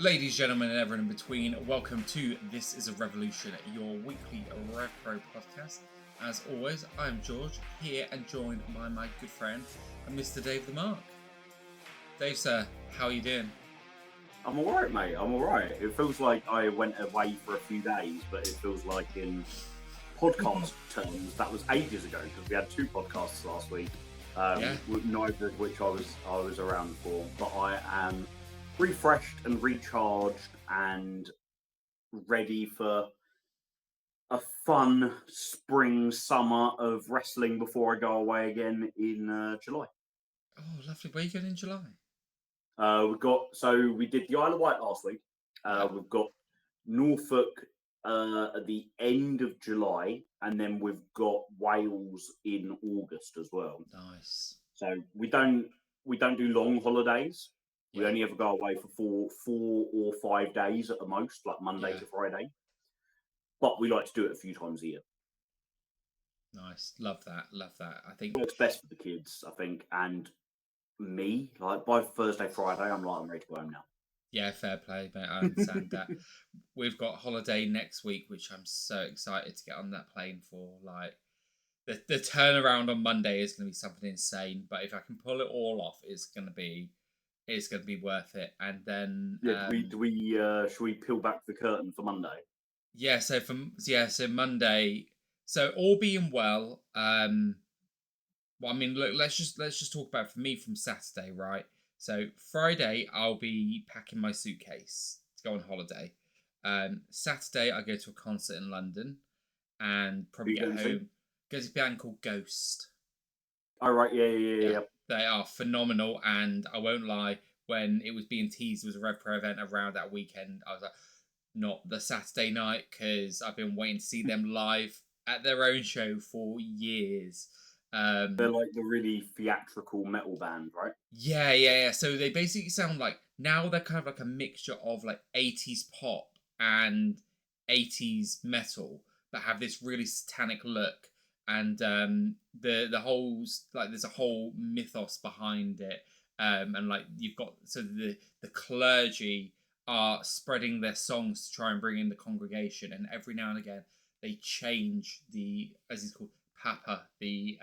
Ladies, gentlemen, and everyone in between, welcome to This is a Revolution, your weekly RevPro podcast. As always, I'm George, here and joined by my good friend, Mr. Dave the Mark. Dave, sir, how are you doing? I'm alright, mate. I'm alright. It feels like I went away for a few days, but it feels like in podcast terms, that was ages ago, because we had 2 podcasts last week, neither of which I was around for. But I am refreshed and recharged and ready for a fun spring summer of wrestling before I go away again in July. Oh, lovely. Where are you going in July? We did the Isle of Wight last week. We've got Norfolk at the end of July, and then we've got Wales in August as well. Nice. So we don't do long holidays. We Yeah. only ever go away for four or 5 days at the most, like Monday to Friday. But we like to do it a few times a year. Nice. Love that. I think It's best for the kids, I think, and me. Like by Thursday, Friday, I'm ready to go home now. Yeah, fair play, mate. I understand that. We've got holiday next week, which I'm so excited to get on that plane for. Like, the turnaround on Monday is going to be something insane. But if I can pull it all off, it's going to be worth it. And then Should we peel back the curtain for Monday? Yeah. So Monday. So all being well. Well, I mean, look. Let's just talk about for me from Saturday, right? So Friday, I'll be packing my suitcase to go on holiday. Saturday, I go to a concert in London, and probably get home. Go to a band called Ghost. Oh right, yeah. They are phenomenal, and I won't lie. When it was being teased, there was a RevPro event around that weekend. I was like, not the Saturday night, because I've been waiting to see them live at their own show for years. They're like the really theatrical metal band, right? Yeah. So they basically sound like, now they're kind of like a mixture of like 80s pop and 80s metal, but have this really satanic look. And the whole, like, there's a whole mythos behind it. And like you've got, so the clergy are spreading their songs to try and bring in the congregation, and every now and again they change the, as he's called, Papa, the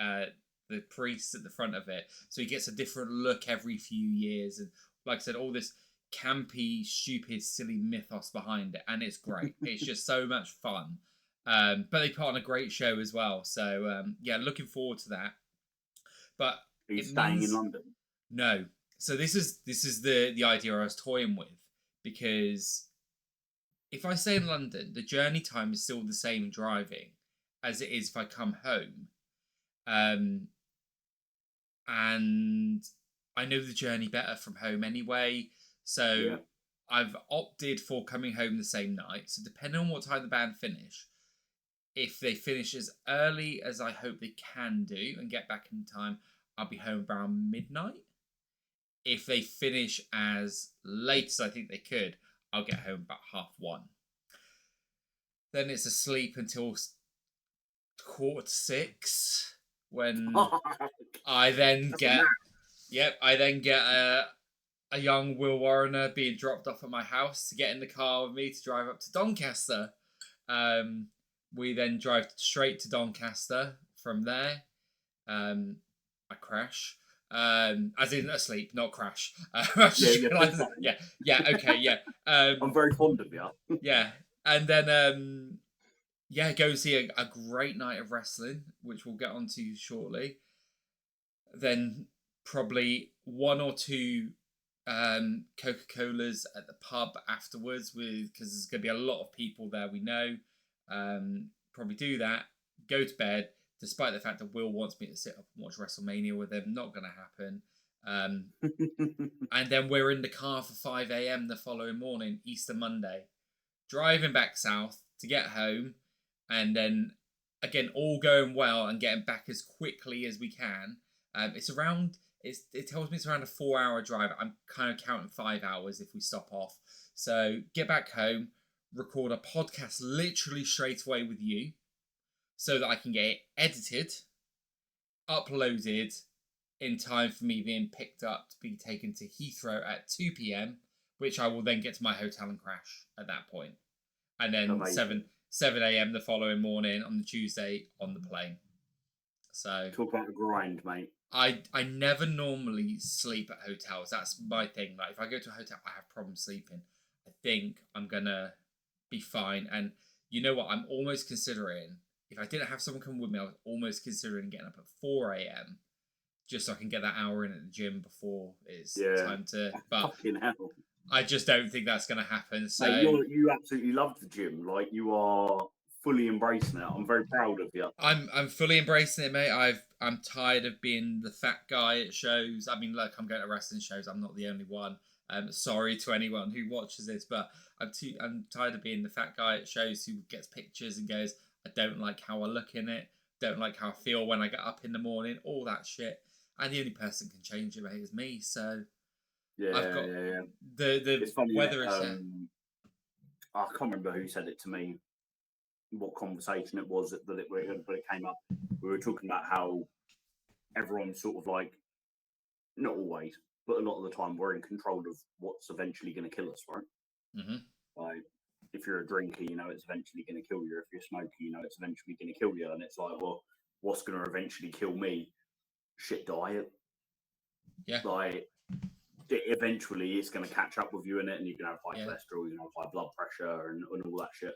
priest at the front of it, so he gets a different look every few years. And like I said, all this campy, stupid, silly mythos behind it, and it's great. It's just so much fun. But they put on a great show as well, so looking forward to that. But are you staying in London? No. So this is the idea I was toying with, because if I stay in London, the journey time is still the same driving as it is if I come home. And I know the journey better from home anyway, so I've opted for coming home the same night. So depending on what time the band finish, if they finish as early as I hope they can do and get back in time, I'll be home around midnight. If they finish as late as I think they could, I'll get home about 1:30. Then it's asleep until 5:45, when I then get a young Will Warrener being dropped off at my house to get in the car with me to drive up to Doncaster. We then drive straight to Doncaster. From there, I crash. As in asleep, not crash. Okay. I'm very fond of you. Yeah, and then go see a great night of wrestling, which we'll get onto shortly. Then probably 1 or 2 Coca-Colas at the pub afterwards, because there's going to be a lot of people there, we know. Probably do that, go to bed, despite the fact that Will wants me to sit up and watch WrestleMania with him. Not going to happen. And then we're in the car for 5 a.m. the following morning, Easter Monday, driving back south to get home, and then again, all going well and getting back as quickly as we can. It tells me it's around a 4-hour drive. I'm kind of counting 5 hours if we stop off. So get back home, record a podcast literally straight away with you, so that I can get it edited, uploaded in time for me being picked up to be taken to Heathrow at 2 p.m, which I will then get to my hotel and crash at that point. And then Amazing. 7 a.m. the following morning on the Tuesday on the plane. So Talk about the grind, mate. I never normally sleep at hotels. That's my thing. Like if I go to a hotel, I have problems sleeping. I think I'm gonna be fine. And you know what? I'm almost considering, if I didn't have someone come with me, I was almost considering getting up at 4 a.m. just so I can get that hour in at the gym before it's time to. But Fucking hell. I just don't think that's gonna happen. So Mate, you absolutely love the gym. Like, you are fully embracing it. I'm very proud of you. I'm fully embracing it, mate. I'm tired of being the fat guy at shows. I mean, look, I'm going to wrestling shows. I'm not the only one. Sorry to anyone who watches this, but I'm tired of being the fat guy at shows who gets pictures and goes, I don't like how I look in it. Don't like how I feel when I get up in the morning. All that shit. And the only person can change it, mate, is me. So Yeah, I've got yeah. the It's funny, weather innit? is I can't remember who said it to me, what conversation it was that it came up. We were talking about how everyone's sort of like, not always, but a lot of the time, we're in control of what's eventually going to kill us, right? Mm-hmm. Like, if you're a drinker, you know it's eventually going to kill you. If you're a smoker, you know it's eventually going to kill you. And it's like, well, what's going to eventually kill me? Shit diet. Yeah. Like, eventually it's going to catch up with you in it, and you can have high Yeah. cholesterol, you can have high blood pressure, and all that shit.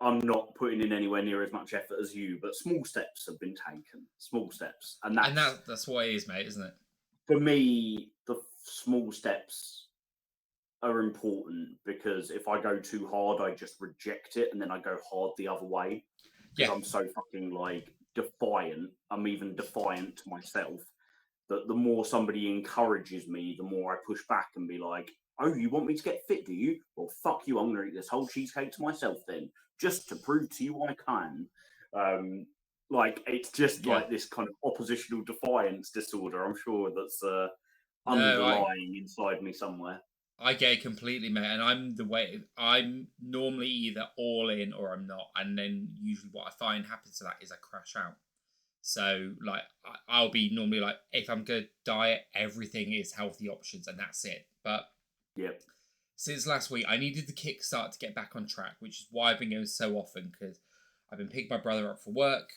I'm not putting in anywhere near as much effort as you, but small steps have been taken. Small steps, and that's what it is, mate, isn't it? For me, the small steps are important, because if I go too hard, I just reject it, and then I go hard the other way. Because I'm so fucking like defiant. I'm even defiant to myself. That the more somebody encourages me, the more I push back and be like, oh, you want me to get fit, do you? Well, fuck you, I'm going to eat this whole cheesecake to myself then, just to prove to you I can. Like, it's just like this kind of oppositional defiance disorder, I'm sure, that's underlying inside me somewhere. I get it completely, mate, and I'm normally either all in or I'm not, and then usually what I find happens to that is I crash out. So like I'll be normally like, if I'm gonna diet, everything is healthy options and that's it. But since last week, I needed the kickstart to get back on track, which is why I've been going so often, because I've been picking my brother up for work.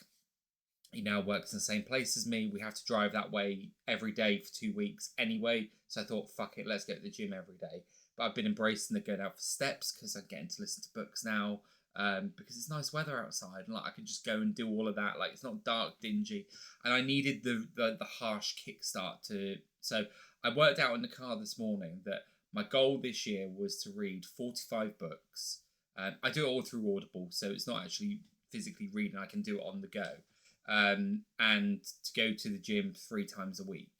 He now works in the same place as me. We have to drive that way every day for 2 weeks anyway. So I thought, fuck it, let's go to the gym every day. But I've been embracing the going out for steps, because I'm getting to listen to books now. Because it's nice weather outside, and like I can just go and do all of that. Like, it's not dark, dingy, and I needed the harsh kickstart to. So I worked out in the car this morning that my goal this year was to read 45 books. I do it all through Audible, so it's not actually physically reading. I can do it on the go, and to go to the gym 3 times a week.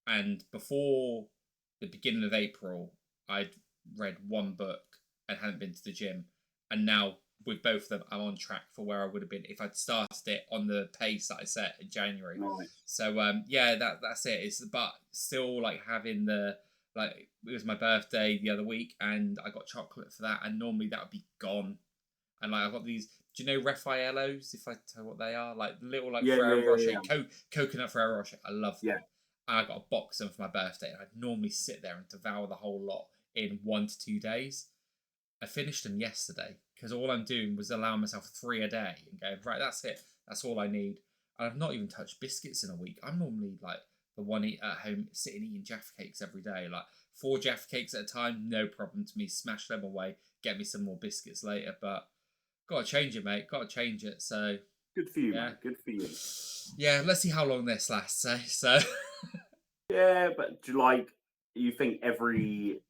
And before the beginning of April, I'd read 1 book and hadn't been to the gym, and now, with both of them, I'm on track for where I would have been if I'd started it on the pace that I set in January. Nice. So that's it. It's but still like having the like, it was my birthday the other week and I got chocolate for that, and normally that would be gone. And like I've got these. Do you know Raffaellos? If I tell you what they are, like little Ferrero Rocher, coconut Ferrero Rocher. I love them. And I got a box of them for my birthday, and I'd normally sit there and devour the whole lot in 1 to 2 days. I finished them yesterday, because all I'm doing was allowing myself 3 a day and going, right, that's it. That's all I need. And I've not even touched biscuits in a week. I'm normally like the one at home sitting eating Jaffa cakes every day. Like 4 Jaffa cakes at a time, no problem to me. Smash them away, get me some more biscuits later. But gotta change it, mate. Gotta change it. So good for you, mate. Good for you. Yeah, let's see how long this lasts, eh? So yeah, but do you think every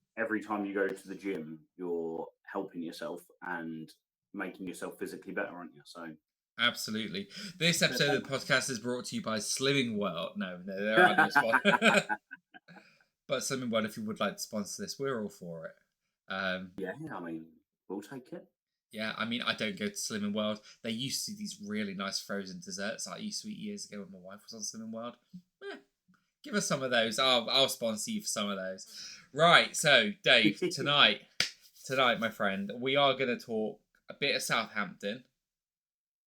time you go to the gym, you're helping yourself and making yourself physically better, aren't you? So absolutely. This episode of the podcast is brought to you by Slimming World. No, there are no sponsors. But Slimming World, if you would like to sponsor this, we're all for it. Yeah, I mean, we'll take it. Yeah, I mean, I don't go to Slimming World. They used to do these really nice frozen desserts I used to eat years ago when my wife was on Slimming World. Give us some of those. I'll sponsor you for some of those. Right, so Dave, tonight, my friend, we are going to talk a bit of Southampton,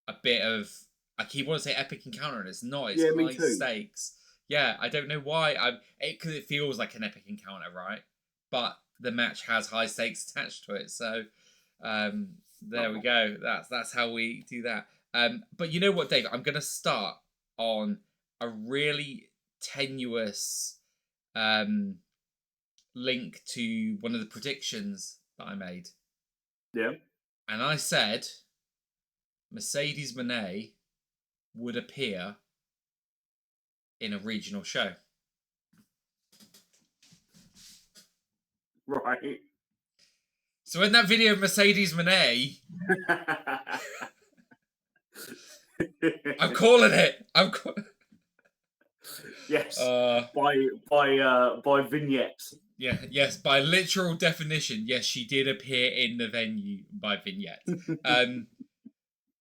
a bit of, I keep wanting to say epic encounter, and it's not. It's high stakes. Yeah, I don't know why. Because it feels like an epic encounter, right? But the match has high stakes attached to it, so there we go. That's how we do that. But you know what, Dave? I'm gonna start on a really tenuous um, link to one of the predictions that I made, Yeah. and I said Mercedes Mone would appear in a regional show. Right. So in that video of Mercedes Mone, I'm calling it. Yes. Uh, By vignettes. yeah, yes, by literal definition, yes, she did appear in the venue by vignette.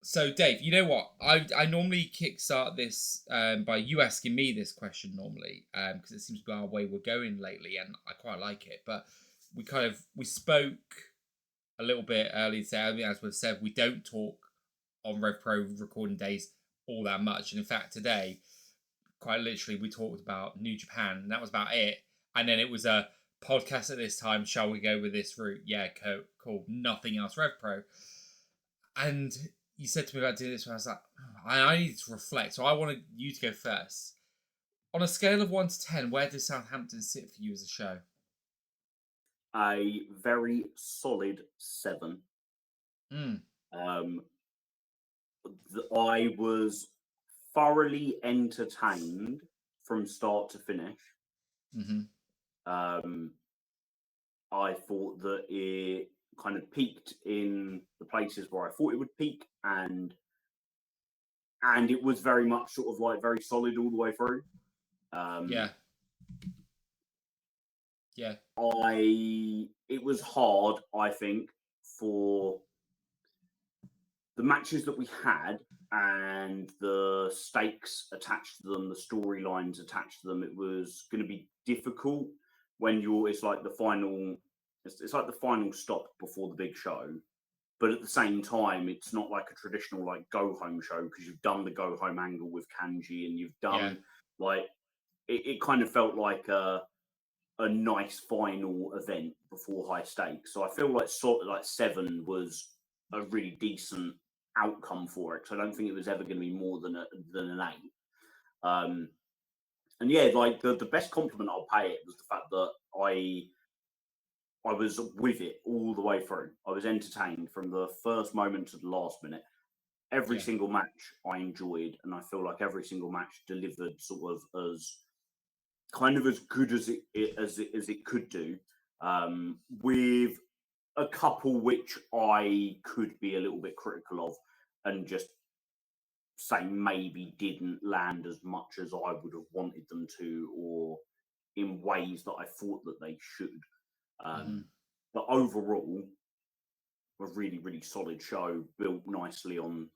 So Dave, you know what? I normally kickstart this by you asking me this question normally, because it seems to be our way we're going lately, and I quite like it. But we spoke a little bit earlier today. I mean, as we've said, we don't talk on Rev Pro recording days all that much, and in fact, today, quite literally, we talked about New Japan, and that was about it. And then it was a podcast at this time. Shall we go with this route? Yeah, cool. Nothing else Rev Pro. And you said to me about doing this, and I was like, I need to reflect. So I wanted you to go first. On a scale of 1 to 10, where does Southampton sit for you as a show? A very solid 7. Mm. I was thoroughly entertained from start to finish. Mm-hmm. I thought that it kind of peaked in the places where I thought it would peak, and it was very much sort of like very solid all the way through. Yeah. Yeah. It was hard, I think, for the matches that we had and the stakes attached to them, the storylines attached to them. It was going to be difficult when it's like the final. It's like the final stop before the big show, but at the same time, it's not like a traditional like go home show because you've done the go home angle with Kanji and you've done like it kind of felt like a nice final event before high stakes. So I feel like 7 was a really decent outcome for it. So I don't think it was ever going to be more than an 8. And yeah, like the best compliment I'll pay it was the fact that I was with it all the way through. I was entertained from the first moment to the last minute. Every single match I enjoyed, and I feel like every single match delivered sort of as kind of as good as it could do, with a couple which I could be a little bit critical of, and just say maybe didn't land as much as I would have wanted them to, or in ways that I thought that they should. But overall, a really, really solid show, built nicely on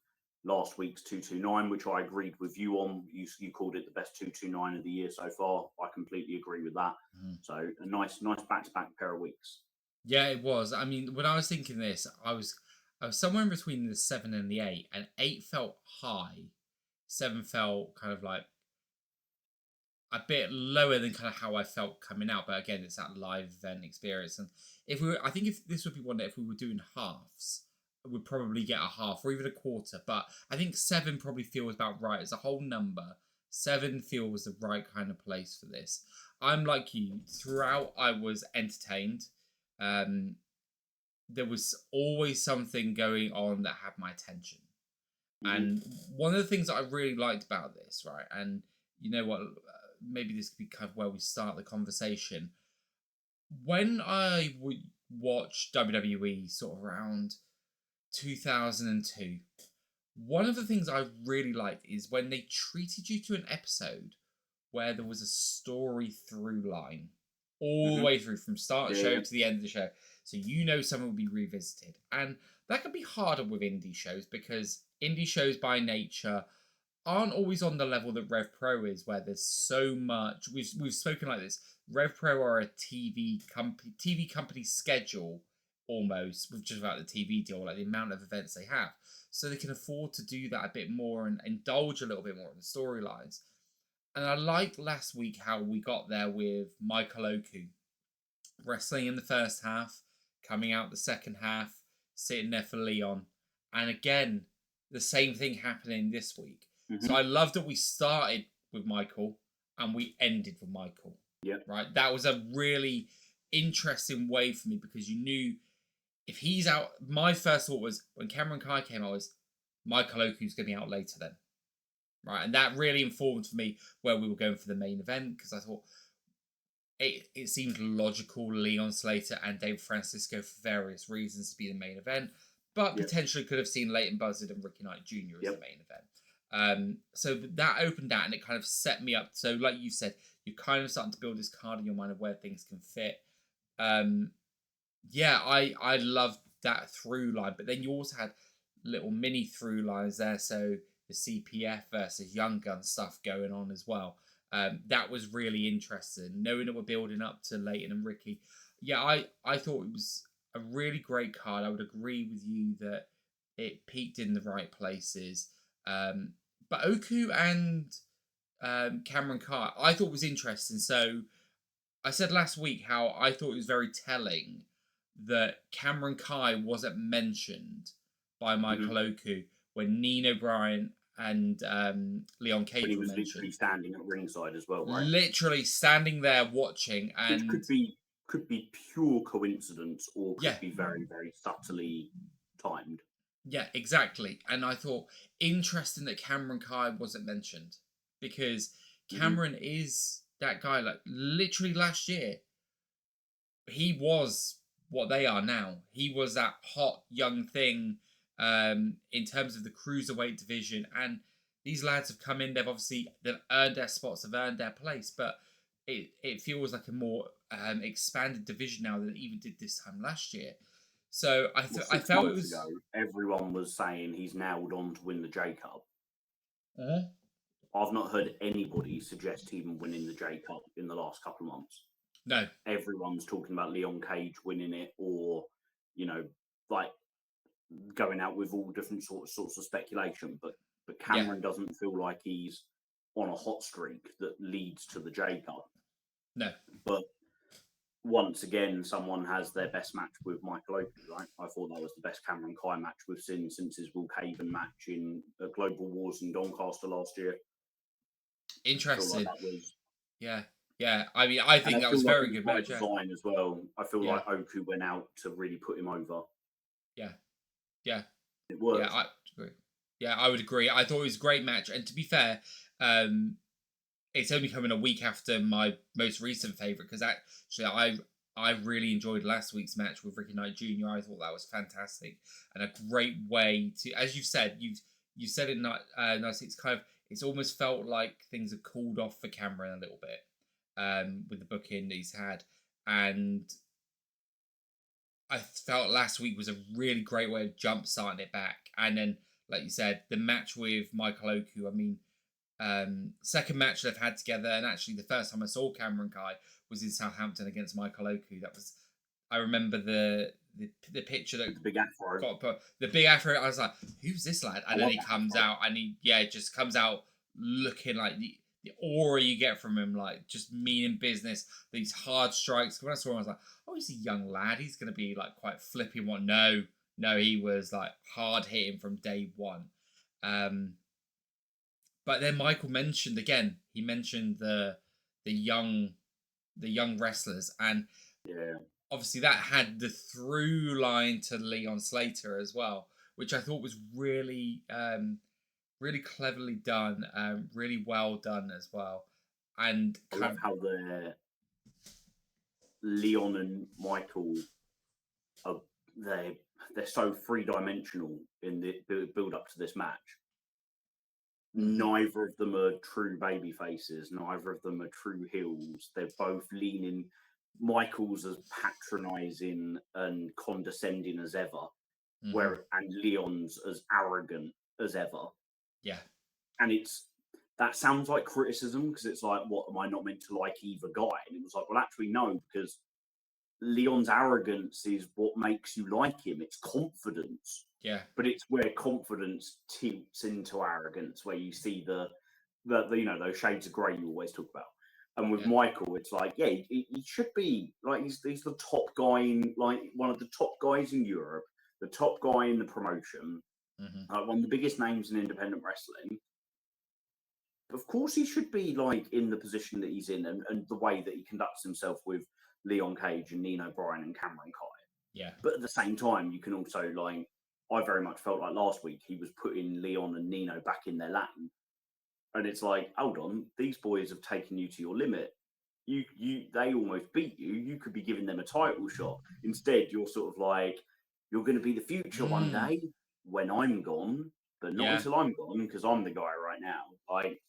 last week's 229, which I agreed with you on. You called it the best 229 of the year so far. I completely agree with that. So a nice back-to-back pair of weeks. Yeah, it was. I mean, when I was thinking this, I was somewhere in between the 7 and the 8, and 8 felt high. 7 felt kind of like a bit lower than kind of how I felt coming out. But again, it's that live event experience. And I think if this would be one that if we were doing halves, we'd probably get a half or even a quarter. But I think 7 probably feels about right as a whole number. 7 feels the right kind of place for this. I'm like you. Throughout, I was entertained. There was always something going on that had my attention. And one of the things that I really liked about this, right, and you know what, maybe this could be kind of where we start the conversation. When I would watch WWE sort of around 2002, one of the things I really liked is when they treated you to an episode where there was a story through line all the way through from start of the show to the end of the show. So you know someone will be revisited. And that can be harder with indie shows because indie shows by nature aren't always on the level that Rev Pro is, where there's so much. We've spoken like this. Rev Pro are a TV company schedule almost, with just about the TV deal, like the amount of events they have. So they can afford to do that a bit more and indulge a little bit more in the storylines. And I liked last week how we got there with Michael Oku wrestling in the first half, coming out the second half, sitting there for Leon. And again, the same thing happening this week. So Mm-hmm. I love that we started with Michael and we ended with Michael. Yeah. Right? That was a really interesting way for me because you knew if he's out, my first thought was when Cameron Kai came out was Michael Oku's going to be out later then. Right? And that really informed for me where we were going for the main event because I thought it seemed logical Leon Slater and Dave Francisco for various reasons to be the main event, but potentially could have seen Leighton Buzzard and Ricky Knight Jr. as the main event. So that opened that and it kind of set me up. So like you said, you're kind of starting to build this card in your mind of where things can fit. I loved that through line, but then you also had little mini through lines there. So the CPF versus Young Gun stuff going on as well. That was really interesting. Knowing that we're building up to Leighton and Ricky. Yeah, I thought it was a really great card. I would agree with you that it peaked in the right places. But Oku and Cameron Kai, I thought was interesting. So I said last week how I thought it was very telling that Cameron Kai wasn't mentioned by Michael Oku when Nino Bryan and Leon Cage But he were was mentioned. literally standing at ringside as well, right? Literally standing there watching, and which could be pure coincidence or could be very, very subtly timed. Yeah, exactly. And I thought interesting that Cameron Kai wasn't mentioned because Cameron is that guy. Like literally last year, he was what they are now. He was that hot young thing in terms of the cruiserweight division, and these lads have come in. They've earned their spots, they've earned their place, but it feels like a more expanded division now than it even did this time last year. So I felt it was. Ago, everyone was saying he's nailed on to win the J Cup. I've not heard anybody suggest him winning the J Cup in the last couple of months. No. Everyone's talking about Leon Cage winning it, or like going out with all different sorts of speculation. But Cameron doesn't feel like he's on a hot streak that leads to the J Cup. No. But once again, someone has their best match with Michael Oku, right? I thought that was the best Cameron Kai match we've seen since his Will Caven match in Global Wars in Doncaster last year. Interesting. Like that was... Yeah. I mean, I think that was very good match. Design as well. I feel like Oku went out to really put him over. Yeah. It worked. Yeah, I agree. Yeah, I would agree. I thought it was a great match, and to be fair, it's only coming a week after my most recent favourite because actually I really enjoyed last week's match with Ricky Knight Jr. I thought that was fantastic and a great way to, as you've said, you said it nice. It's almost felt like things have cooled off for Cameron a little bit with the booking that he's had, and I felt last week was a really great way of jump starting it back. And then, like you said, the match with Michael Oku, I mean, second match they've had together, and actually the first time I saw Cameron Kai was in Southampton against Michael Oku. I remember the picture that the big afro. Got put, the big afro. I was like, who's this lad? And then he comes out, and he just comes out looking like the aura you get from him, like just meaning business. These hard strikes. When I saw him, I was like, oh, he's a young lad. He's going to be like quite flippy. What? No, he was like hard hitting from day one. But then Michael mentioned again. He mentioned the young wrestlers, and obviously that had the through line to Leon Slater as well, which I thought was really really cleverly done, really well done as well. And I love how Leon and Michael are they're so three-dimensional in the build up to this match. Neither of them are true baby faces. Neither of them are true heels. They're both leaning. Michael's as patronising and condescending as ever, and Leon's as arrogant as ever. Yeah. And that sounds like criticism because it's like, what, am I not meant to like either guy? And it was like, well, actually, no, because Leon's arrogance is what makes you like him. It's confidence. Yeah. But it's where confidence tilts into arrogance, where you see the those shades of grey you always talk about. And with Yeah. Michael, it's like, yeah, he should be like he's the top guy in like one of the top guys in Europe, the top guy in the promotion, Hmm. one of the biggest names in independent wrestling. Of course, he should be like in the position that he's in, and the way that he conducts himself with Leon Cage and Nino Bryan and Cameron Kai. Yeah. But at the same time, you can also like I very much felt like last week he was putting Leon and Nino back in their lane. And it's like, hold on, these boys have taken you to your limit. They almost beat you. You could be giving them a title shot. Instead, you're sort of like, you're going to be the future one Mm. day when I'm gone, but not Yeah. until I'm gone because I'm the guy right now.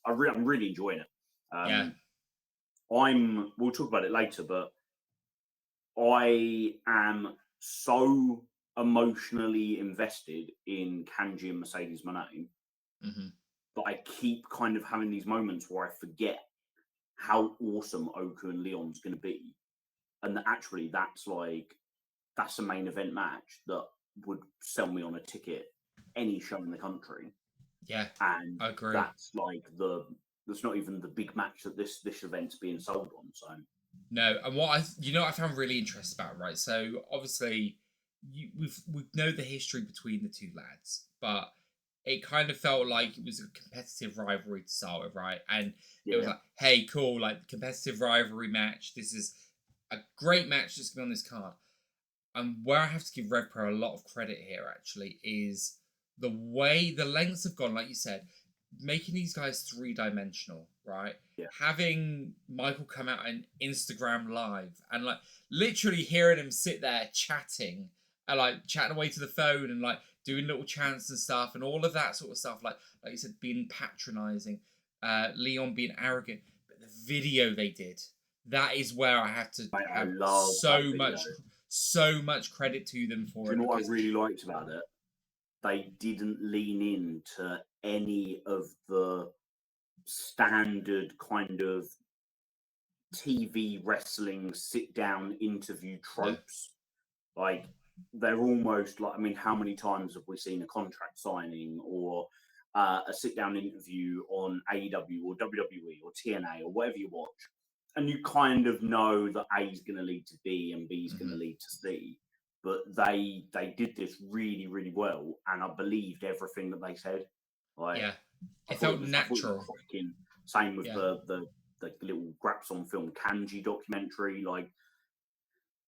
I'm really enjoying it. Yeah. We'll talk about it later, but I am so emotionally invested in Kanji and Mercedes Mone Hmm. that I keep kind of having these moments where I forget how awesome Oku and Leon's going to be, and that actually that's a main event match that would sell me on a ticket any show in the country. Yeah. And I agree. that's not even the big match that this event's being sold on. So No, and what I found really interesting about it, right? So obviously, we know the history between the two lads, but it kind of felt like it was a competitive rivalry to start with, right? And it was yeah, like, hey, cool, like competitive rivalry match. This is a great match that's gonna be on this card. And where I have to give Rev Pro a lot of credit here, actually, is the way the lengths have gone. Like you said, making these guys 3-dimensional, right? yeah, Having Michael come out and Instagram live and like literally hearing him sit there chatting and like chatting away to the phone and like doing little chants and stuff and all of that sort of stuff. Like you said, being patronizing, Leon being arrogant. But the video they did, that is where I have to mate, I have love that video. so much credit to them for Do it you know what I because really liked about it? They didn't lean into any of the standard kind of TV wrestling sit down interview no, tropes. Like they're almost like, I mean, how many times have we seen a contract signing or a sit down interview on AEW or WWE or TNA or whatever you watch, and you kind of know that A is going to lead to B and B is going to hmm lead to C. But they did this really really well, and I believed everything that they said. Like yeah, I it thought felt I thought it was natural. cracking. Same with Yeah. the little Grapson film Kanji documentary. Like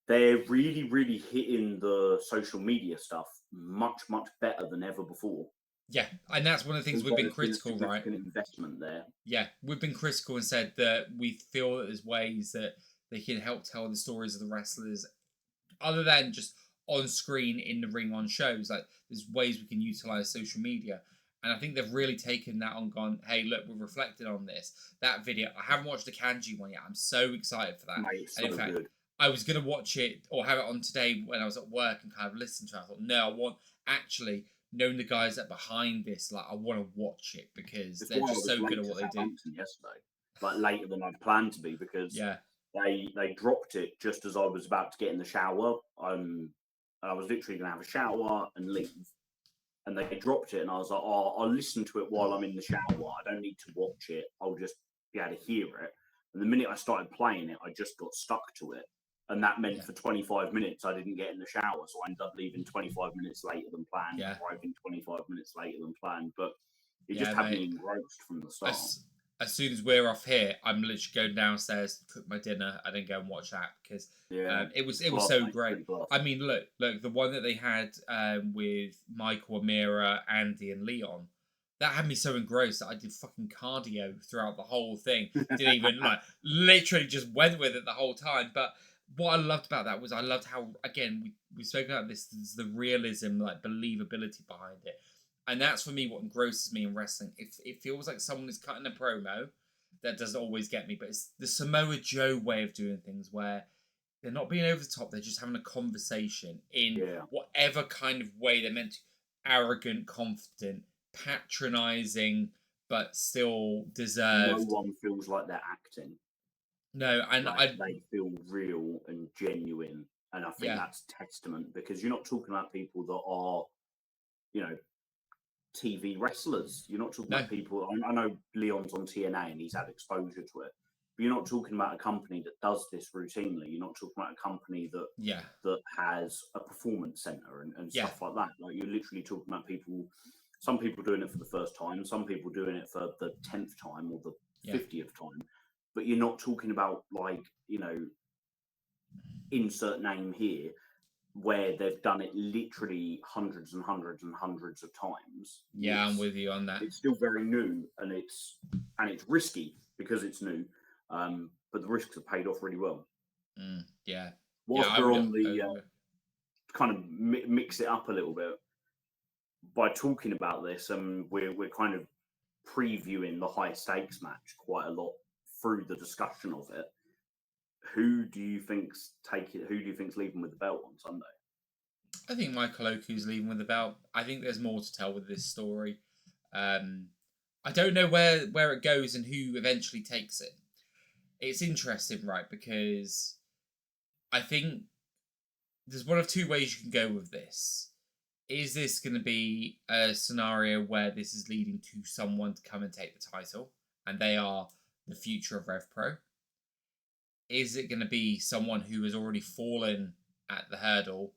they're really, really hitting the social media stuff much, much better than ever before. Yeah, and that's one of the things Feels we've like been there's been a critical, right? significant investment there. Yeah, we've been critical and said that we feel that there's ways that they can help tell the stories of the wrestlers other than just on screen in the ring on shows. Like there's ways we can utilize social media. And I think they've really taken that on gone, hey, look, we've reflected on this. That video, I haven't watched the Kanji one yet. I'm so excited for that. Mate, it's And so in fact, good. I was going to watch it or have it on today when I was at work and kind of listen to it. I thought, no, I want actually knowing the guys that behind this, like I want to watch it because It's they're why I just was so good late at to what they do. Southampton yesterday, like later than I'd planned to be because Yeah. they dropped it just as I was about to get in the shower. I was literally going to have a shower and leave, and they dropped it, and I was like, "Oh, I'll listen to it while I'm in the shower. I don't need to watch it. I'll just be able to hear it." And the minute I started playing it, I just got stuck to it, and that meant Yeah. for 25 minutes I didn't get in the shower, so I ended up leaving 25 minutes later than planned, Yeah. arriving 25 minutes later than planned. But it Yeah, just had mate. me engrossed from the start. As soon as we're off here, I'm literally going downstairs to cook my dinner and then go and watch that because Yeah, it was class, so mate, great. pretty class. I mean, look, the one that they had with Michael, Amira, Andy, and Leon, that had me so engrossed that I did fucking cardio throughout the whole thing. Didn't even like literally just went with it the whole time. But what I loved about that was I loved how again we spoke about this the realism, like believability behind it. And that's for me what engrosses me in wrestling. It feels like someone is cutting a promo, that doesn't always get me, but it's the Samoa Joe way of doing things where they're not being over the top, they're just having a conversation in Yeah, whatever kind of way they're meant to. Arrogant, confident, patronizing, but still no deserved. one feels like they're acting. No, and Like I they feel real and genuine, and I think yeah, that's testament because you're not talking about people that are, you know, TV wrestlers. You're not talking No. about people. I know Leon's on TNA and he's had exposure to it, but you're not talking about a company that does this routinely. You're not talking about a company Yeah. that has a performance center and Yeah. stuff like that. Like, you're literally talking about people. Some people doing it for the first time. Some people doing it for the 10th time or the Yeah. 50th time. But you're not talking about, like, you know, insert name here, where they've done it literally hundreds and hundreds and hundreds of times. Yeah, I'm with you on that. It's still very new, and it's risky because it's new, but the risks have paid off really well. Yeah. Whilst Yeah, we're on the kind of mix it up a little bit by talking about this, and we're kind of previewing the high stakes match quite a lot through the discussion of it. Who do you think's leaving with the belt on Sunday? I think Michael Oku's leaving with the belt. I think there's more to tell with this story. I don't know where it goes and who eventually takes it. It's interesting, right? Because I think there's one of two ways you can go with this. Is this going to be a scenario where this is leading to someone to come and take the title, and they are the future of Rev Pro? Is it going to be someone who has already fallen at the hurdle,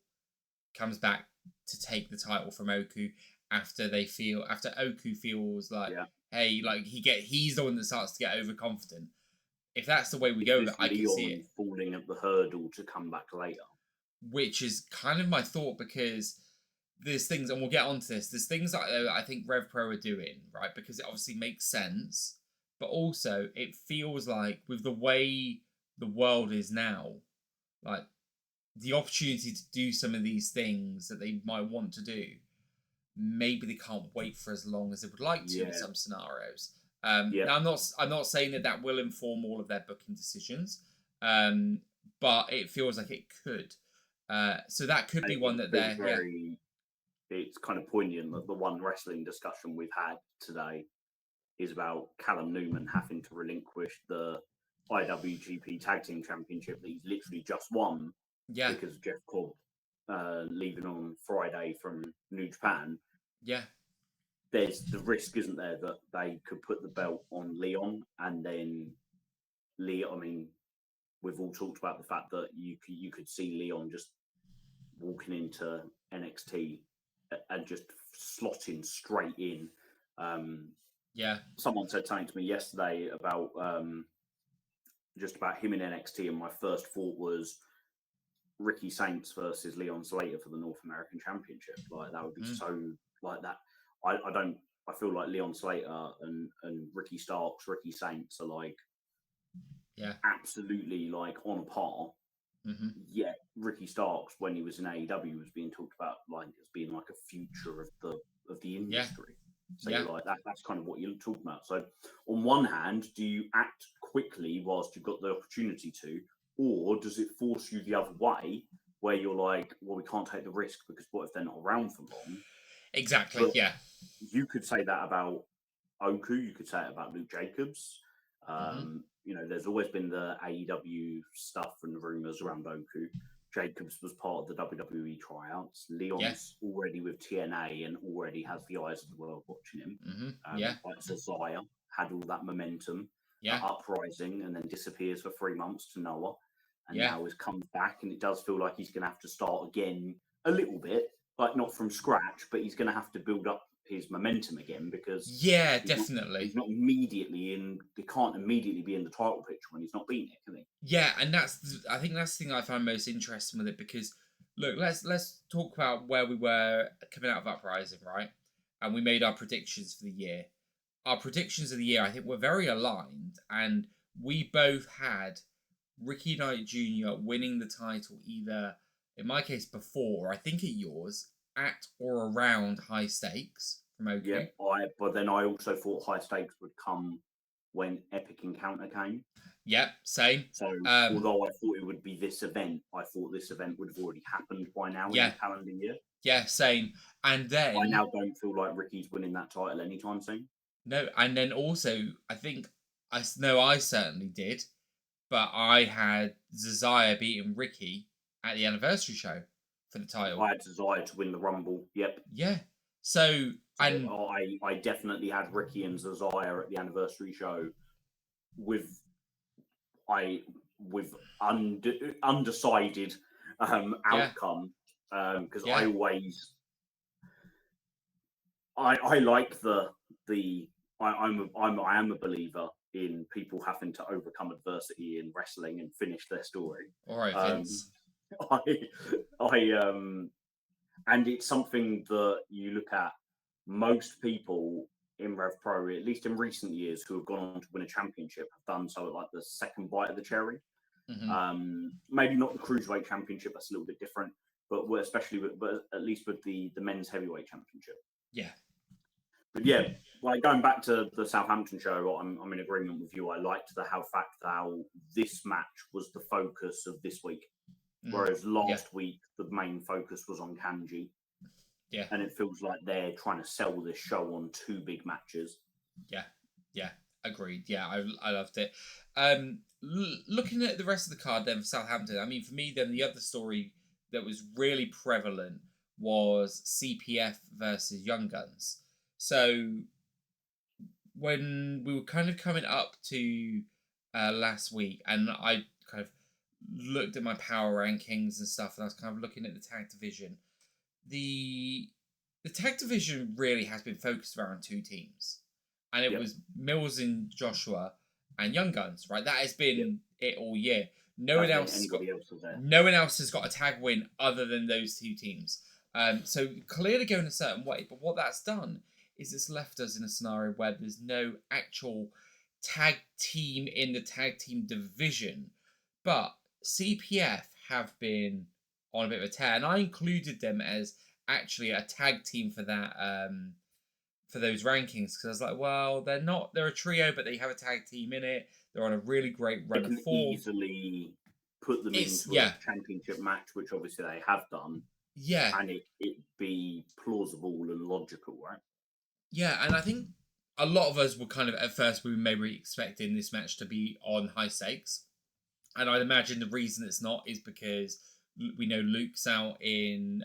comes back to take the title from Oku after Oku feels like, hey, like he's the one that starts to get overconfident? If that's the way we go, I can see it falling at the hurdle to come back later. Which is kind of my thought, because there's things, and we'll get onto this. There's things that I think Rev Pro are doing, right? Because it obviously makes sense, but also it feels like with the way the world is now, like the opportunity to do some of these things that they might want to do, maybe they can't wait for as long as they would like to in some scenarios. Now I'm not saying that will inform all of their booking decisions, but it feels like it could. So that could be one that they're It's kind of poignant that the one wrestling discussion we've had today is about Callum Newman having to relinquish the IWGP Tag Team Championship that he's literally just won because of Jeff Cobb leaving on Friday from New Japan. Yeah. There's the risk, isn't there, that they could put the belt on Leon, and then Leon, I mean, we've all talked about the fact that you could see Leon just walking into NXT and just slotting straight in. Someone said something to me yesterday about just about him in NXT, and my first thought was Ricky Saints versus Leon Slater for the North American Championship. Like, that would be so like that. I feel like Leon Slater and Ricky Starks, Ricky Saints are like absolutely like on par. Yet Ricky Starks, when he was in AEW, was being talked about like as being like a future of the industry. So like that's kind of what you're talking about. So on one hand, do you act quickly whilst you've got the opportunity to, or does it force you the other way where you're like, well, we can't take the risk because what if they're not around for long? Exactly. But you could say that about Oku. You could say it about Luke Jacobs. You know, there's always been the AEW stuff and the rumors around Oku. Jacobs was part of the WWE tryouts. Leon's already with TNA and already has the eyes of the world watching him. Like Zazaya had all that momentum, uprising, and then disappears for 3 months to Noah, and now has come back, and it does feel like he's going to have to start again a little bit, like not from scratch, but he's going to have to build up his momentum again because definitely he's not immediately in. He can't immediately be in the title picture when he's not been it, can he? Yeah, and I think that's the thing I find most interesting with it, because look, let's talk about where we were coming out of Uprising, right? And we made our predictions for the year. Our predictions of the year, I think, were very aligned, and we both had Ricky Knight Jr. winning the title either, in my case, before, I think at yours, at or around high stakes from Oku. Yeah, but then I also thought high stakes would come when Epic Encounter came. Yep, same. So although I thought it would be this event, I thought this event would have already happened by now in the calendar year. Yeah, same. And then I now don't feel like Ricky's winning that title anytime soon. No, and then also I think I certainly did, but I had Zazaya beating Ricky at the anniversary show for the title. I had Zazaya to win the Rumble. Yep. Yeah. So, So and I definitely had Ricky and Zazaya at the anniversary show with I with undecided yeah, outcome because I yeah, always I like I am a believer in people having to overcome adversity in wrestling and finish their story. all right, Um, Vince. I I and it's something that you look at most people in Rev Pro, at least in recent years, who have gone on to win a championship, have done so at like the second bite of the cherry. Hmm. Maybe not the cruiserweight championship; that's a little bit different. But but at least with the men's heavyweight championship. Yeah, But yeah, like going back to the Southampton show, I'm in agreement with you. I liked the fact how this match was the focus of this week, mm, whereas yeah, last week the main focus was on Kanji, yeah, and it feels like they're trying to sell this show on two big matches. yeah, yeah. Agreed. Yeah, I loved it. Looking at the rest of the card then for Southampton, I mean, for me, then the other story that was really prevalent was CPF versus Young Guns. So when we were kind of coming up to last week, and I kind of looked at my power rankings and stuff, and I was kind of looking at the tag division. The the tag division really has been focused around two teams, and it Yep, was Mills and Joshua and Young Guns. Right, that has yep. been it all year. That's it. Anybody else was there? No one else has got a tag win other than those two teams. So clearly going a certain way, but what that's done is it's left us in a scenario where there's no actual tag team in the tag team division, but CPF have been on a bit of a tear, and I included them as actually a tag team for that for those rankings because I was like, well, they're not, they're a trio, but they have a tag team in it. They're on a really great They run of can form. easily put them It's into a yeah, championship match, which obviously they have done, yeah, and it be plausible and logical, right? yeah, and I think a lot of us were kind of at first we were maybe expecting this match to be on high stakes, and I'd imagine the reason it's not is because we know Luke's out in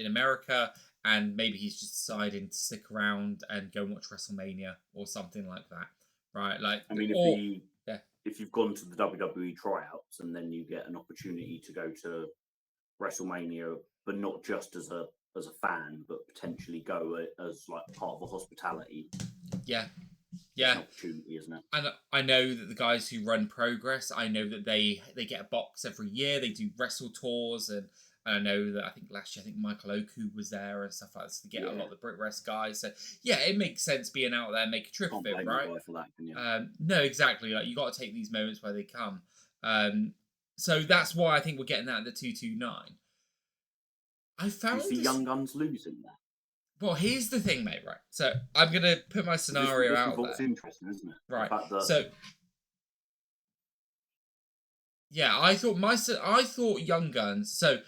America, and maybe he's just deciding to stick around and go and watch WrestleMania or something like that, right? Like, I mean, or yeah, if you've gone to the WWE tryouts and then you get an opportunity to go to WrestleMania, but not just as a fan, but potentially go as like part of a hospitality, yeah, it's yeah. an opportunity, isn't it? And I know that the guys who run Progress, I know that they get a box every year. They do wrestle tours, and I know that I think last year I think Michael Oku was there and stuff like that. So they get a lot Yeah, of the Brit Rest guys. So yeah, it makes sense being out there, make a trip of can't it, blame the right? guy for that, can you? No, exactly. Like you got to take these moments where they come. So that's why I think we're getting that at the 229. I Do you found see this. Young Guns losing there? Well, here's the thing, mate. Right. So I'm gonna put my scenario This is out what's there. interesting, isn't it? The Right. fact that So yeah, I thought Young Guns. So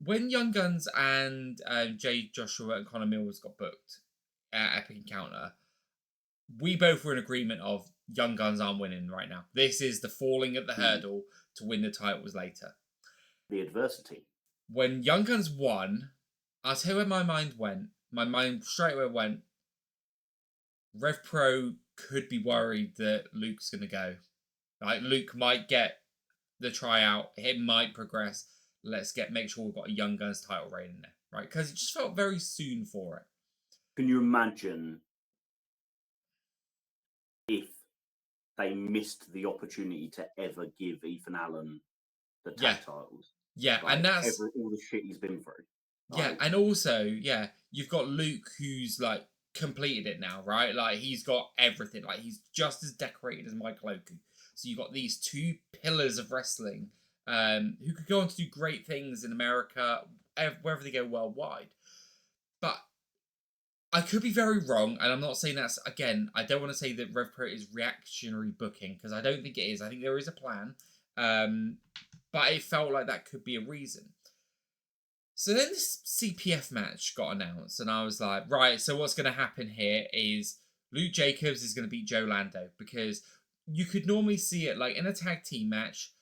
when Young Guns and Jay Joshua and Connor Mills got booked at Epic Encounter, we both were in agreement of Young Guns aren't winning right now. This is the falling at the mm, hurdle to win the titles later. the adversity. When Young Guns won, I'll tell you where my mind went. My mind straight away went, Rev Pro could be worried that Luke's going to go. Like, Luke might get the tryout, it might progress. Let's make sure we've got a Young Guns title reign in there, right? Because it just felt very soon for it. Can you imagine if they missed the opportunity to ever give Ethan Allen the Yeah, tag titles? yeah, and Like that's all the shit he's been through. yeah, Like and also yeah, you've got Luke who's like completed it now, right? Like he's got everything. Like he's just as decorated as Michael Oku. So you've got these two pillars of wrestling, who could go on to do great things in America, wherever they go worldwide. But I could be very wrong, and I'm not saying that's again. I don't want to say that RevPro is reactionary booking because I don't think it is. I think there is a plan, but it felt like that could be a reason. So then this CPF match got announced, and I was like, right. So what's going to happen here is Luke Jacobs is going to beat Joe Lando because you could normally see it like in a tag team match.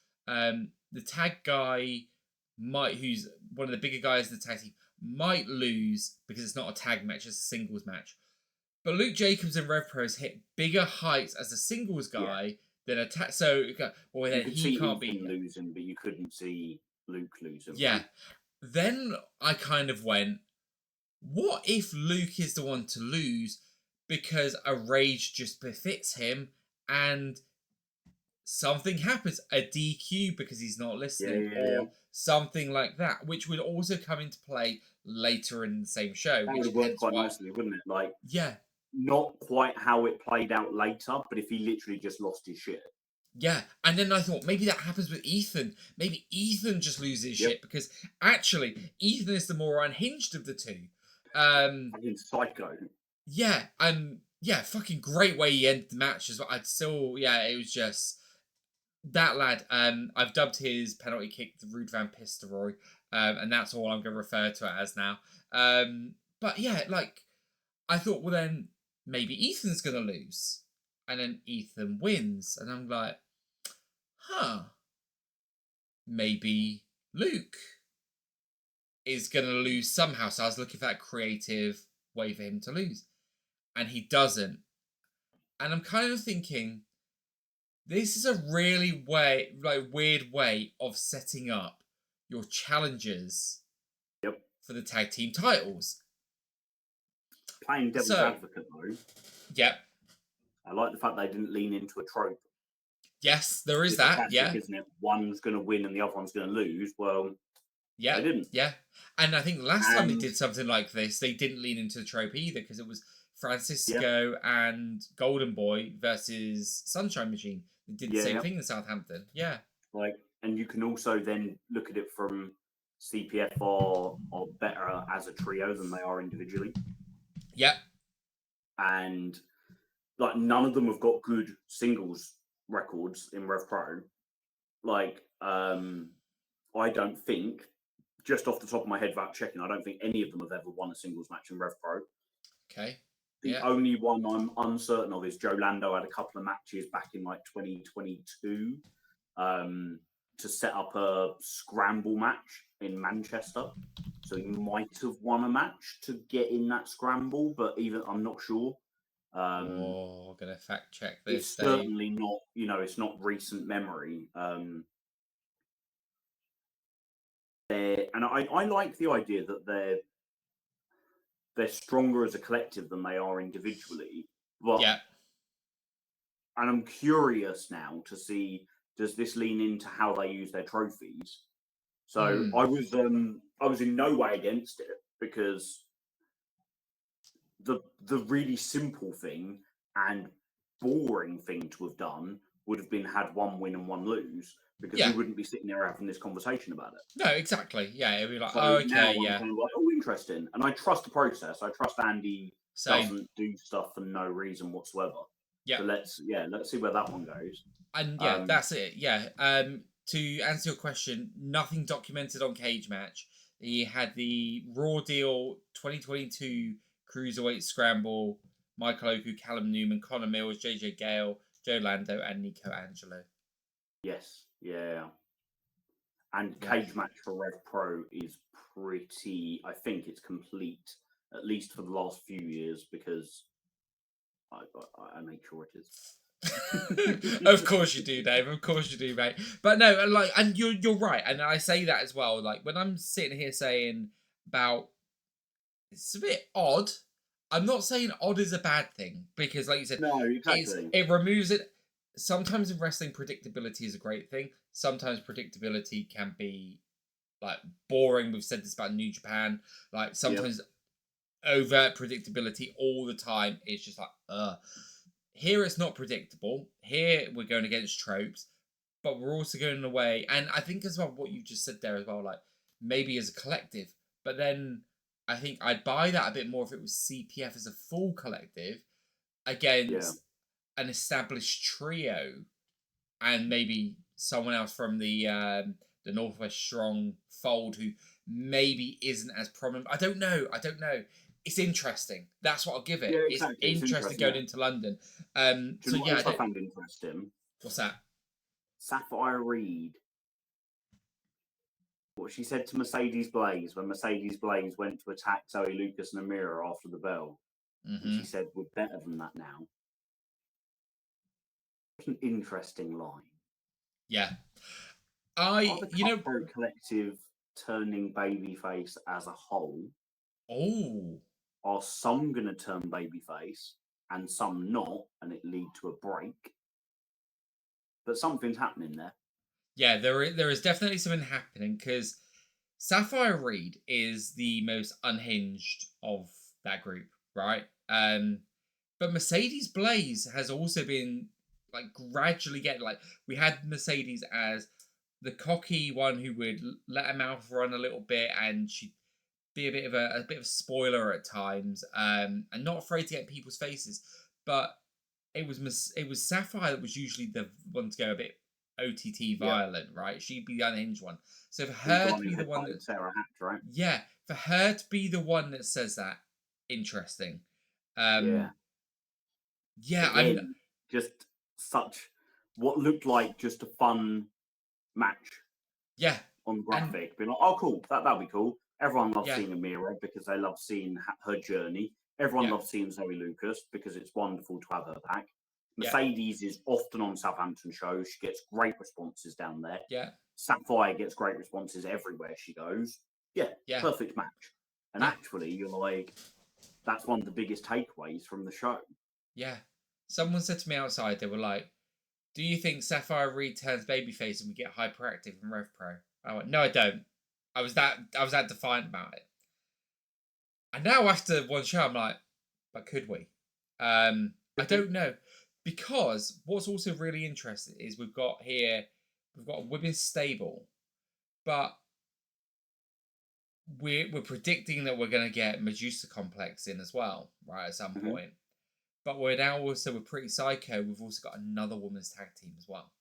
The tag guy who's one of the bigger guys in the tag team, might lose because it's not a tag match, it's a singles match. But Luke Jacobs and Rev Pro has hit bigger heights as a singles guy than a tag. So, well, then you could he see can't Ethan be losing, but you couldn't see Luke losing. Yeah. Right? Then I kind of went, what if Luke is the one to lose because a rage just befits him and something happens, a DQ because he's not listening, or something like that, which would also come into play later in the same show. That which would have worked quite nicely, wouldn't it? Like, yeah, not quite how it played out later, but if he literally just lost his shit. yeah. And then I thought maybe that happens with Ethan. Maybe Ethan just loses shit because actually Ethan is the more unhinged of the two. Fucking psycho. Yeah, and yeah, fucking great way he ended the match as well. I'd still, yeah, it was just that lad. I've dubbed his penalty kick the Rude Van Pisteroy, and that's all I'm going to refer to it as now. But yeah, like I thought, well then maybe Ethan's going to lose, and then Ethan wins, and I'm like, huh, maybe Luke is going to lose somehow. So I was looking for that creative way for him to lose, and he doesn't. And I'm kind of thinking, this is a really weird way of setting up your challengers for the tag team titles. Playing devil's advocate though. Yep. I like the fact they didn't lean into a trope. Yes, there is that. Classic, yeah, isn't it? One's going to win and the other one's going to lose. Well, yeah, they didn't. Yeah, and I think last time they did something like this, they didn't lean into the trope either because it was Francisco and Golden Boy versus Sunshine Machine. They did the same thing in Southampton. Yeah. Like, and you can also then look at it from CPF are better as a trio than they are individually. Yep. And like none of them have got good singles records in Rev Pro. Like, I don't think, just off the top of my head without checking, I don't think any of them have ever won a singles match in Rev Pro. Okay. The only one I'm uncertain of is Joe Lando had a couple of matches back in like 2022 to set up a scramble match in Manchester. So he might have won a match to get in that scramble, but even I'm not sure. I'm gonna fact check this. It's certainly not, it's not recent memory. And I like the idea that they're stronger as a collective than they are individually. But and I'm curious now to see, does this lean into how they use their trophies? So I was in no way against it because the really simple thing and boring thing to have done would have been had one win and one lose, because we wouldn't be sitting there having this conversation about it. No, exactly. Yeah, it'd be like, so okay, now I'm kind of like, interesting. And I trust the process. I trust Andy doesn't do stuff for no reason whatsoever. Yeah. So let's see where that one goes. And that's it. Yeah. To answer your question, nothing documented on Cage Match. He had the Raw Deal 2022 Cruiserweight Scramble, Michael Oku, Callum Newman, Connor Mills, JJ Gale, Joe Lando, and Nico Angelo. Yes. Yeah. And Cage Match for Rev Pro is pretty, I think it's complete, at least for the last few years, because I make sure it is. Of course you do, Dave. Of course you do, mate. But no, like, and you're right, and I say that as well. Like when I'm sitting here saying about, it's a bit odd. I'm not saying odd is a bad thing, because, like you said, no, exactly. It removes it. Sometimes in wrestling, predictability is a great thing. Sometimes predictability can be like boring. We've said this about New Japan. Like sometimes overt predictability all the time is just like, Here it's not predictable. Here we're going against tropes, but we're also going away. And I think as well what you just said there as well, like maybe as a collective. But then I think I'd buy that a bit more if it was CPF as a full collective against an established trio, and maybe someone else from the Northwest Strong fold who maybe isn't as prominent. I don't know. It's interesting. That's what I'll give it. Yeah, exactly. It's interesting going into London. Do you know what I found interesting? What's that? Sapphire Reed. what she said to Mercedes Blaze when Mercedes Blaze went to attack Zoe Lucas and Amira after the bell. And she said, "We're better than that now." What an interesting line. Yeah. Are the Cutthroat Collective turning babyface as a whole? Oh. Are some going to turn babyface and some not, and it lead to a break? But something's happening there. Yeah, there is definitely something happening because Sapphire Reed is the most unhinged of that group, right? But Mercedes Blaze has also been like gradually getting like we had Mercedes as the cocky one who would let her mouth run a little bit and she'd be a bit of a spoiler at times, and not afraid to get in people's faces. But it was Sapphire that was usually the one to go a bit OTT violent, right? She'd be the unhinged one. So for her to be the one that Sarah Hatch, right? Yeah, for her to be the one that says that, interesting. Yeah. Again, just such what looked like just a fun match. Yeah. On graphic, being like, "Oh, cool, that'll be cool." Everyone loves seeing Amira because they love seeing her journey. Everyone loves seeing Zoe Lucas because it's wonderful to have her back. Mercedes is often on Southampton shows. She gets great responses down there. Yeah. Sapphire gets great responses everywhere she goes. Yeah. Perfect match. And actually, you're like, that's one of the biggest takeaways from the show. Yeah. Someone said to me outside, they were like, "Do you think Sapphire Reed turns babyface and we get hyperactive in Rev Pro?" I went, "No, I don't." I was that defiant about it. And now after one show, I'm like, but could we? I don't know. Because what's also really interesting is we've got a women's stable, but we're predicting that we're going to get Medusa Complex in as well, right, at some point. But we're now also with Pretty Psycho. We've also got another women's tag team as well.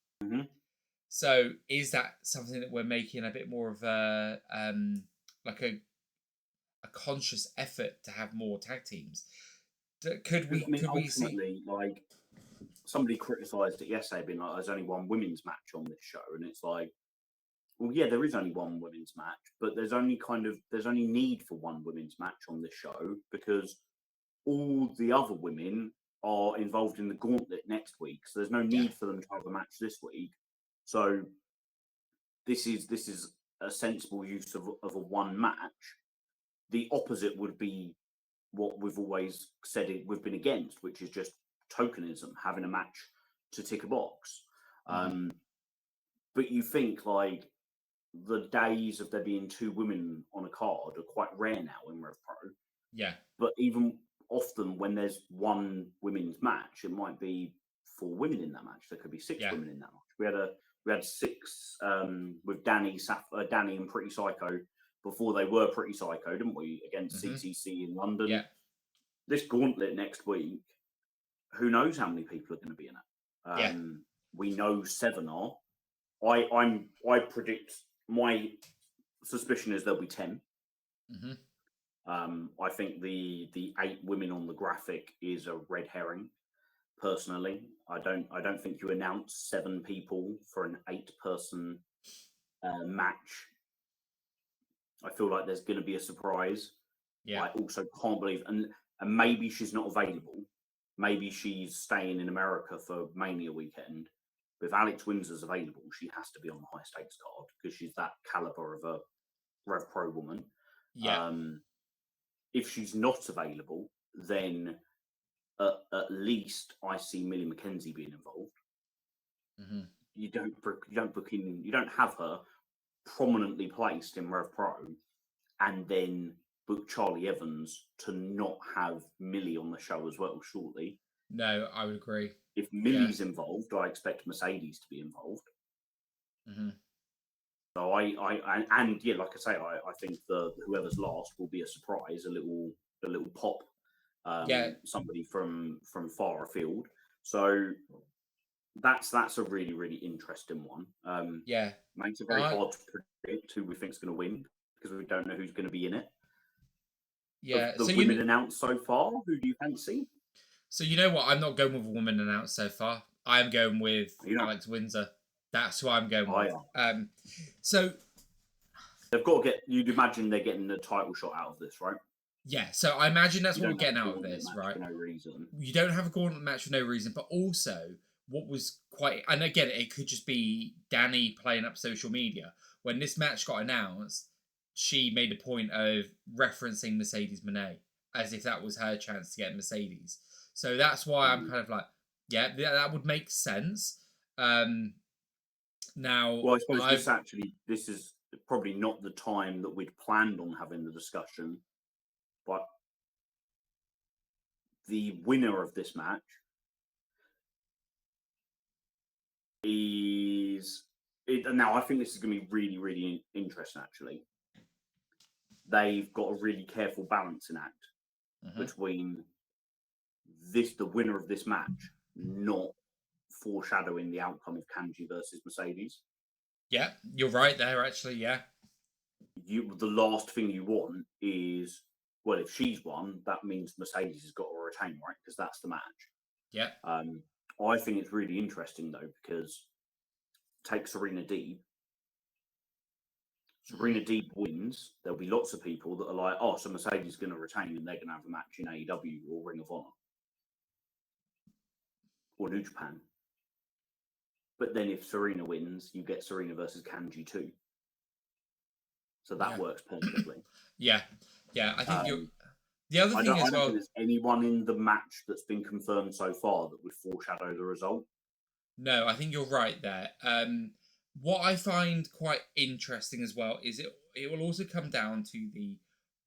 So is that something that we're making a bit more of a like a conscious effort to have more tag teams? Could we? Ultimately, like somebody criticised it yesterday, being like, "There's only one women's match on this show," and it's like, well, yeah, there is only one women's match, but there's only need for one women's match on this show because all the other women are involved in the gauntlet next week, so there's no need for them to have a match this week. So this is a sensible use of a one match. The opposite would be what we've always said we've been against, which is just tokenism, having a match to tick a box. But you think like the days of there being two women on a card are quite rare now in Rev Pro. Yeah. But even often when there's one women's match, it might be 4 women in that match. There could be 6 women in that match. We had 6 with Danny and Pretty Psycho before they were Pretty Psycho, didn't we? Against CCC in London. Yeah. This gauntlet next week, who knows how many people are going to be in it? We know 7 are. I predict, my suspicion is there'll be 10. I think the 8 women on the graphic is a red herring. Personally, I don't think you announce 7 people for an 8-person match. I feel like there's going to be a surprise. I also can't believe, and maybe she's not available. Maybe she's staying in America for Mania weekend. But if Alex Windsor's available, she has to be on the high stakes card because she's that caliber of a Rev Pro woman. If she's not available, then at least I see Millie McKenzie being involved. You don't have her prominently placed in Rev Pro, and then book Charlie Evans to not have Millie on the show as well. Surely, no, I would agree. If Millie's involved, I expect Mercedes to be involved. So and yeah, like I say, I think whoever's last will be a surprise, a little pop. Somebody from far afield. So that's a really, really interesting one. Makes it very hard to predict who we think is going to win because we don't know who's going to be in it. Of the women announced so far, who do you fancy? So you know what? I'm not going with a woman announced so far. I am going with Alex Windsor. That's who I'm going with. So They've got to get. You'd imagine they're getting the title shot out of this, right? Yeah, so I imagine that's You what we're don't have getting a out of gauntlet this, match right? for no reason. You don't have a gauntlet match for no reason, but also what was quite, and again, it could just be Danny playing up social media. When this match got announced, she made a point of referencing Mercedes Mone as if that was her chance to get Mercedes. So that's why I'm kind of like, yeah, that would make sense. Now, Well, I suppose this is probably not the time that we'd planned on having the discussion, but the winner of this match is now I think this is going to be really, really interesting. Actually, they've got a really careful balancing act between the winner of this match not foreshadowing the outcome of Kanji versus Mercedes. Yeah, you're right there. Actually, yeah. The last thing you want is, well, if she's won, that means Mercedes has got to retain, right? Because that's the match. Yeah. I think it's really interesting though, because take Serena Deeb. Serena Deeb wins. There'll be lots of people that are like, oh, so Mercedes is going to retain and they're going to have a match in AEW or Ring of Honor or New Japan. But then if Serena wins, you get Serena versus Kanji too. So that works perfectly. Yeah. I think the other thing as well. I don't think there's anyone in the match that's been confirmed so far that would foreshadow the result. No, I think you're right there. What I find quite interesting as well is it will also come down to the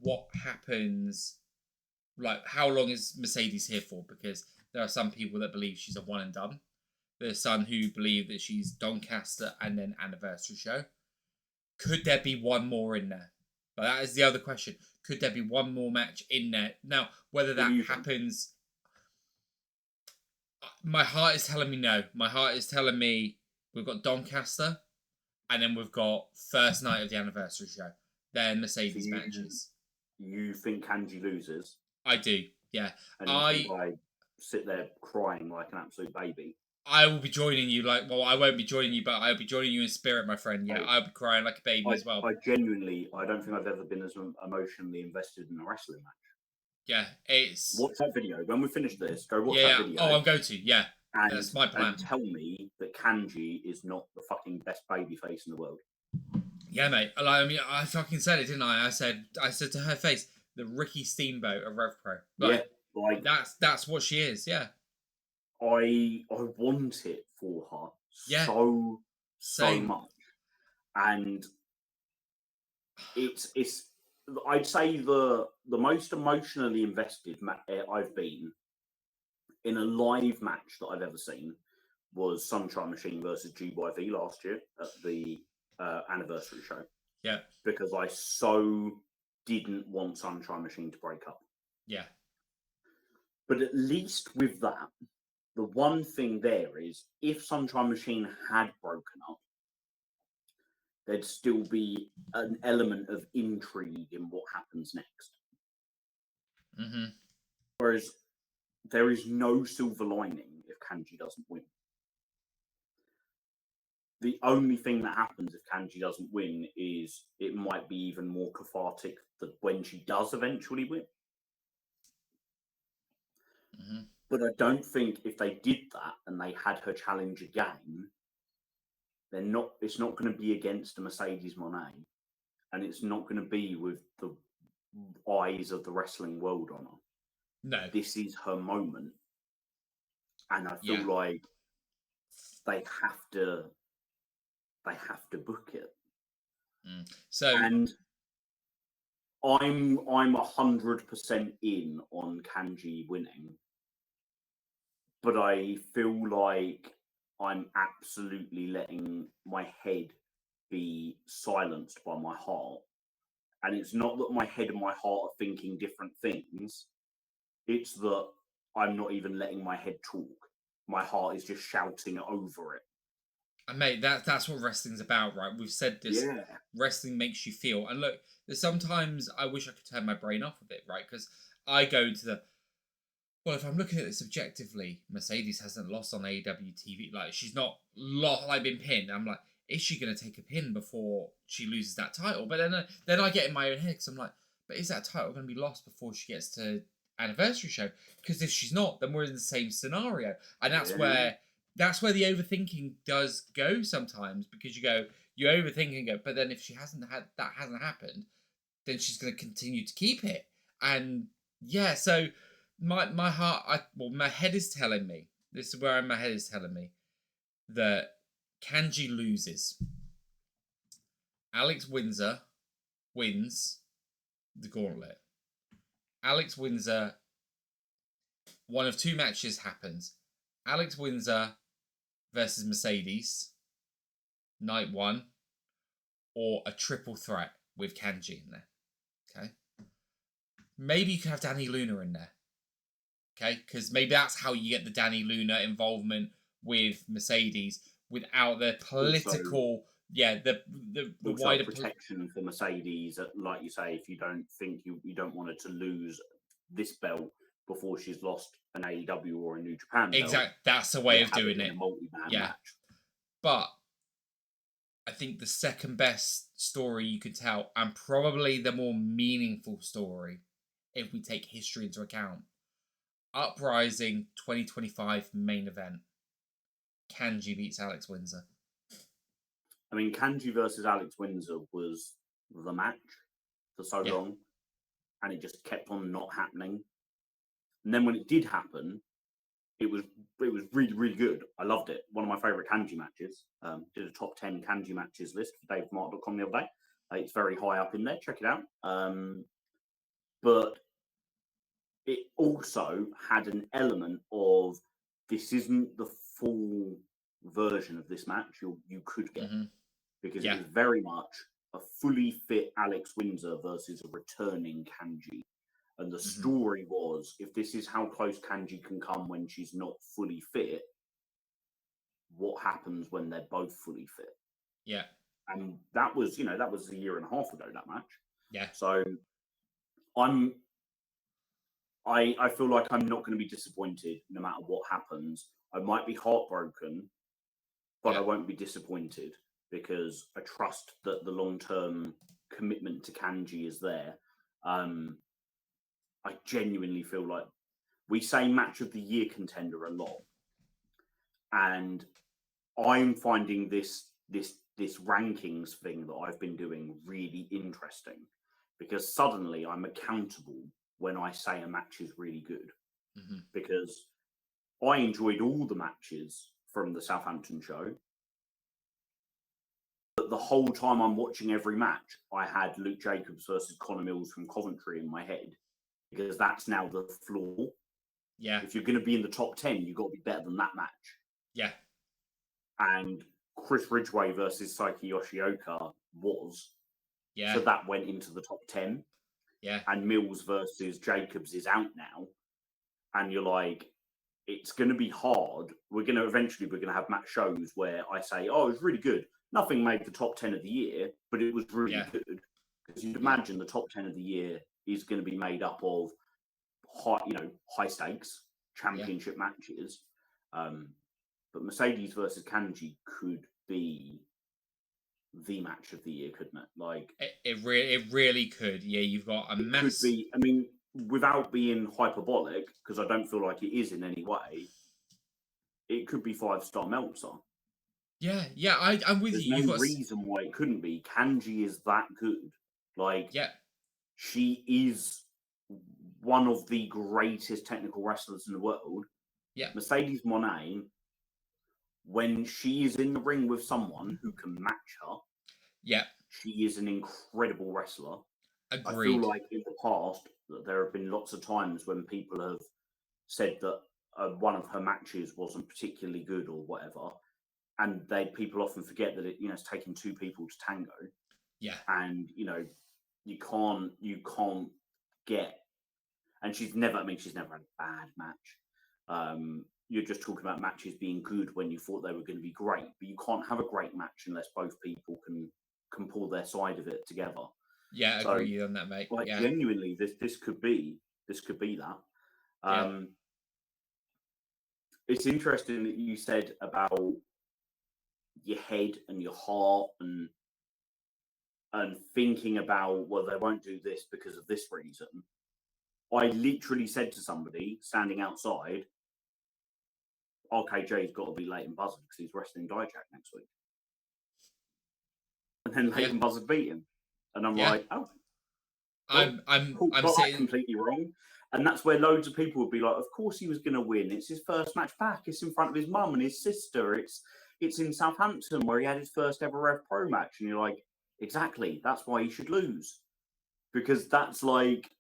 what happens, like how long is Mercedes here for? Because there are some people that believe she's a one and done. There's some who believe that she's Doncaster and then anniversary show. Could there be one more in there? But that is the other question. Could there be one more match in there? Now, whether that happens, my heart is telling me no. My heart is telling me we've got Doncaster, and then we've got first night of the anniversary show. Then Mercedes matches. You think Kanji loses? I do, yeah. And you think I sit there crying like an absolute baby? I will be joining you. I won't be joining you, but I'll be joining you in spirit, my friend. Yeah, I'll be crying like a baby as well. I genuinely, I don't think I've ever been as emotionally invested in a wrestling match. Yeah, it's. Watch that video. When we finish this, go watch that video. Oh, I'm going to, yeah. And, that's my plan. And tell me that Kanji is not the fucking best babyface in the world. Yeah, mate. I mean, I fucking said it, didn't I? I said to her face, the Ricky Steamboat of RevPro. That's what she is. Yeah. I want it for her so much, and it's I'd say the most emotionally invested I've been in a live match that I've ever seen was Sunshine Machine versus GYV last year at the anniversary show. Yeah, because I so didn't want Sunshine Machine to break up. Yeah, but at least with that, the one thing there is if Sunshine Machine had broken up, there'd still be an element of intrigue in what happens next. Whereas there is no silver lining if Kanji doesn't win. The only thing that happens if Kanji doesn't win is it might be even more cathartic that when she does eventually win. But I don't think if they did that and they had her challenge again, it's not going to be against a Mercedes Mone, and it's not going to be with the eyes of the wrestling world on her. No. This is her moment. And I feel like they have to book it. So, and I'm 100% in on Kanji winning, but I feel like I'm absolutely letting my head be silenced by my heart. And it's not that my head and my heart are thinking different things. It's that I'm not even letting my head talk. My heart is just shouting over it. And mate, that's what wrestling's about, right? We've said this. Yeah. Wrestling makes you feel. And look, there's sometimes I wish I could turn my brain off a bit, right? Because I go into well, if I'm looking at this objectively, Mercedes hasn't lost on AEW TV. Like, she's not been pinned. I'm like, is she going to take a pin before she loses that title? But then I get in my own head because I'm like, but is that title going to be lost before she gets to anniversary show? Because if she's not, then we're in the same scenario, and that's where the overthinking does go sometimes, because you overthink and go, but then if she hasn't happened, then she's going to continue to keep it. And yeah, so my heart, my head is telling me, this is where my head is telling me that Kanji loses. Alex Windsor wins the gauntlet. Alex Windsor, one of two matches happens. Alex Windsor versus Mercedes, night one, or a triple threat with Kanji in there. Okay. Maybe you could have Danny Luna in there. Okay, because maybe that's how you get the Danny Luna involvement with Mercedes without the political, the wider protection for Mercedes. Like you say, if you don't think you don't want her to lose this belt before she's lost an AEW or a New Japan belt. Exactly, that's a way of doing it. A multi-man match. But I think the second best story you could tell, and probably the more meaningful story, if we take history into account, Uprising 2025 main event. Kanji beats Alex Windsor. I mean, Kanji versus Alex Windsor was the match for so long, and it just kept on not happening. And then when it did happen, it was really, really good. I loved it. One of my favourite Kanji matches. Did a top 10 Kanji matches list for DaveMark.com the other day. It's very high up in there. Check it out. But it also had an element of, this isn't the full version of this match you could get, because it was very much a fully fit Alex Windsor versus a returning Kanji. And the story was, if this is how close Kanji can come when she's not fully fit, what happens when they're both fully fit? Yeah. And that was a year and a half ago, that match. Yeah. So I feel like I'm not going to be disappointed no matter what happens. I might be heartbroken, but I won't be disappointed, because I trust that the long-term commitment to Kanji is there. I genuinely feel like, we say match of the year contender a lot, and I'm finding this rankings thing that I've been doing really interesting, because suddenly I'm accountable when I say a match is really good, because I enjoyed all the matches from the Southampton show, but the whole time I'm watching every match, I had Luke Jacobs versus Connor Mills from Coventry in my head, because that's now the floor. Yeah. If you're going to be in the top 10, you've got to be better than that match. Yeah. And Chris Ridgway versus Saiki Yoshioka was. Yeah. So that went into the top 10. Yeah. And Mills versus Jacobs is out now. And you're like, it's going to be hard. We're going to have match shows where I say, oh, it was really good. Nothing made the top 10 of the year, but it was really good. Because you'd imagine the top 10 of the year is going to be made up of high stakes championship matches. But Mercedes versus Kanji could be the match of the year, couldn't it? Like, it really could. Yeah, you've got a massive. Could be. I mean, without being hyperbolic, because I don't feel like it is in any way, it could be 5-star Meltzer. Yeah, I'm with you. There's no reason why it couldn't be. Kanji is that good. Like, she is one of the greatest technical wrestlers in the world. Yeah. Mercedes Mone, when she is in the ring with someone who can match her, she is an incredible wrestler. Agreed. I feel like in the past that there have been lots of times when people have said that one of her matches wasn't particularly good or whatever, and people often forget that it's taking two people to tango. Yeah. And you can't get. And she's never had a bad match. You're just talking about matches being good when you thought they were going to be great, but you can't have a great match unless both people can pull their side of it together. Yeah, I agree on that, mate. Like, genuinely, this could be that. It's interesting that you said about your head and your heart and thinking about, well, they won't do this because of this reason. I literally said to somebody standing outside, RKJ's got to be Leighton Buzzard because he's wrestling Dijak next week. And then Leighton Buzzard beat him. And I'm like, oh. Well, I'm got saying that completely wrong. And that's where loads of people would be like, of course he was going to win. It's his first match back. It's in front of his mum and his sister. It's in Southampton where he had his first ever Rev Pro match. And you're like, exactly. That's why he should lose. Because that's like,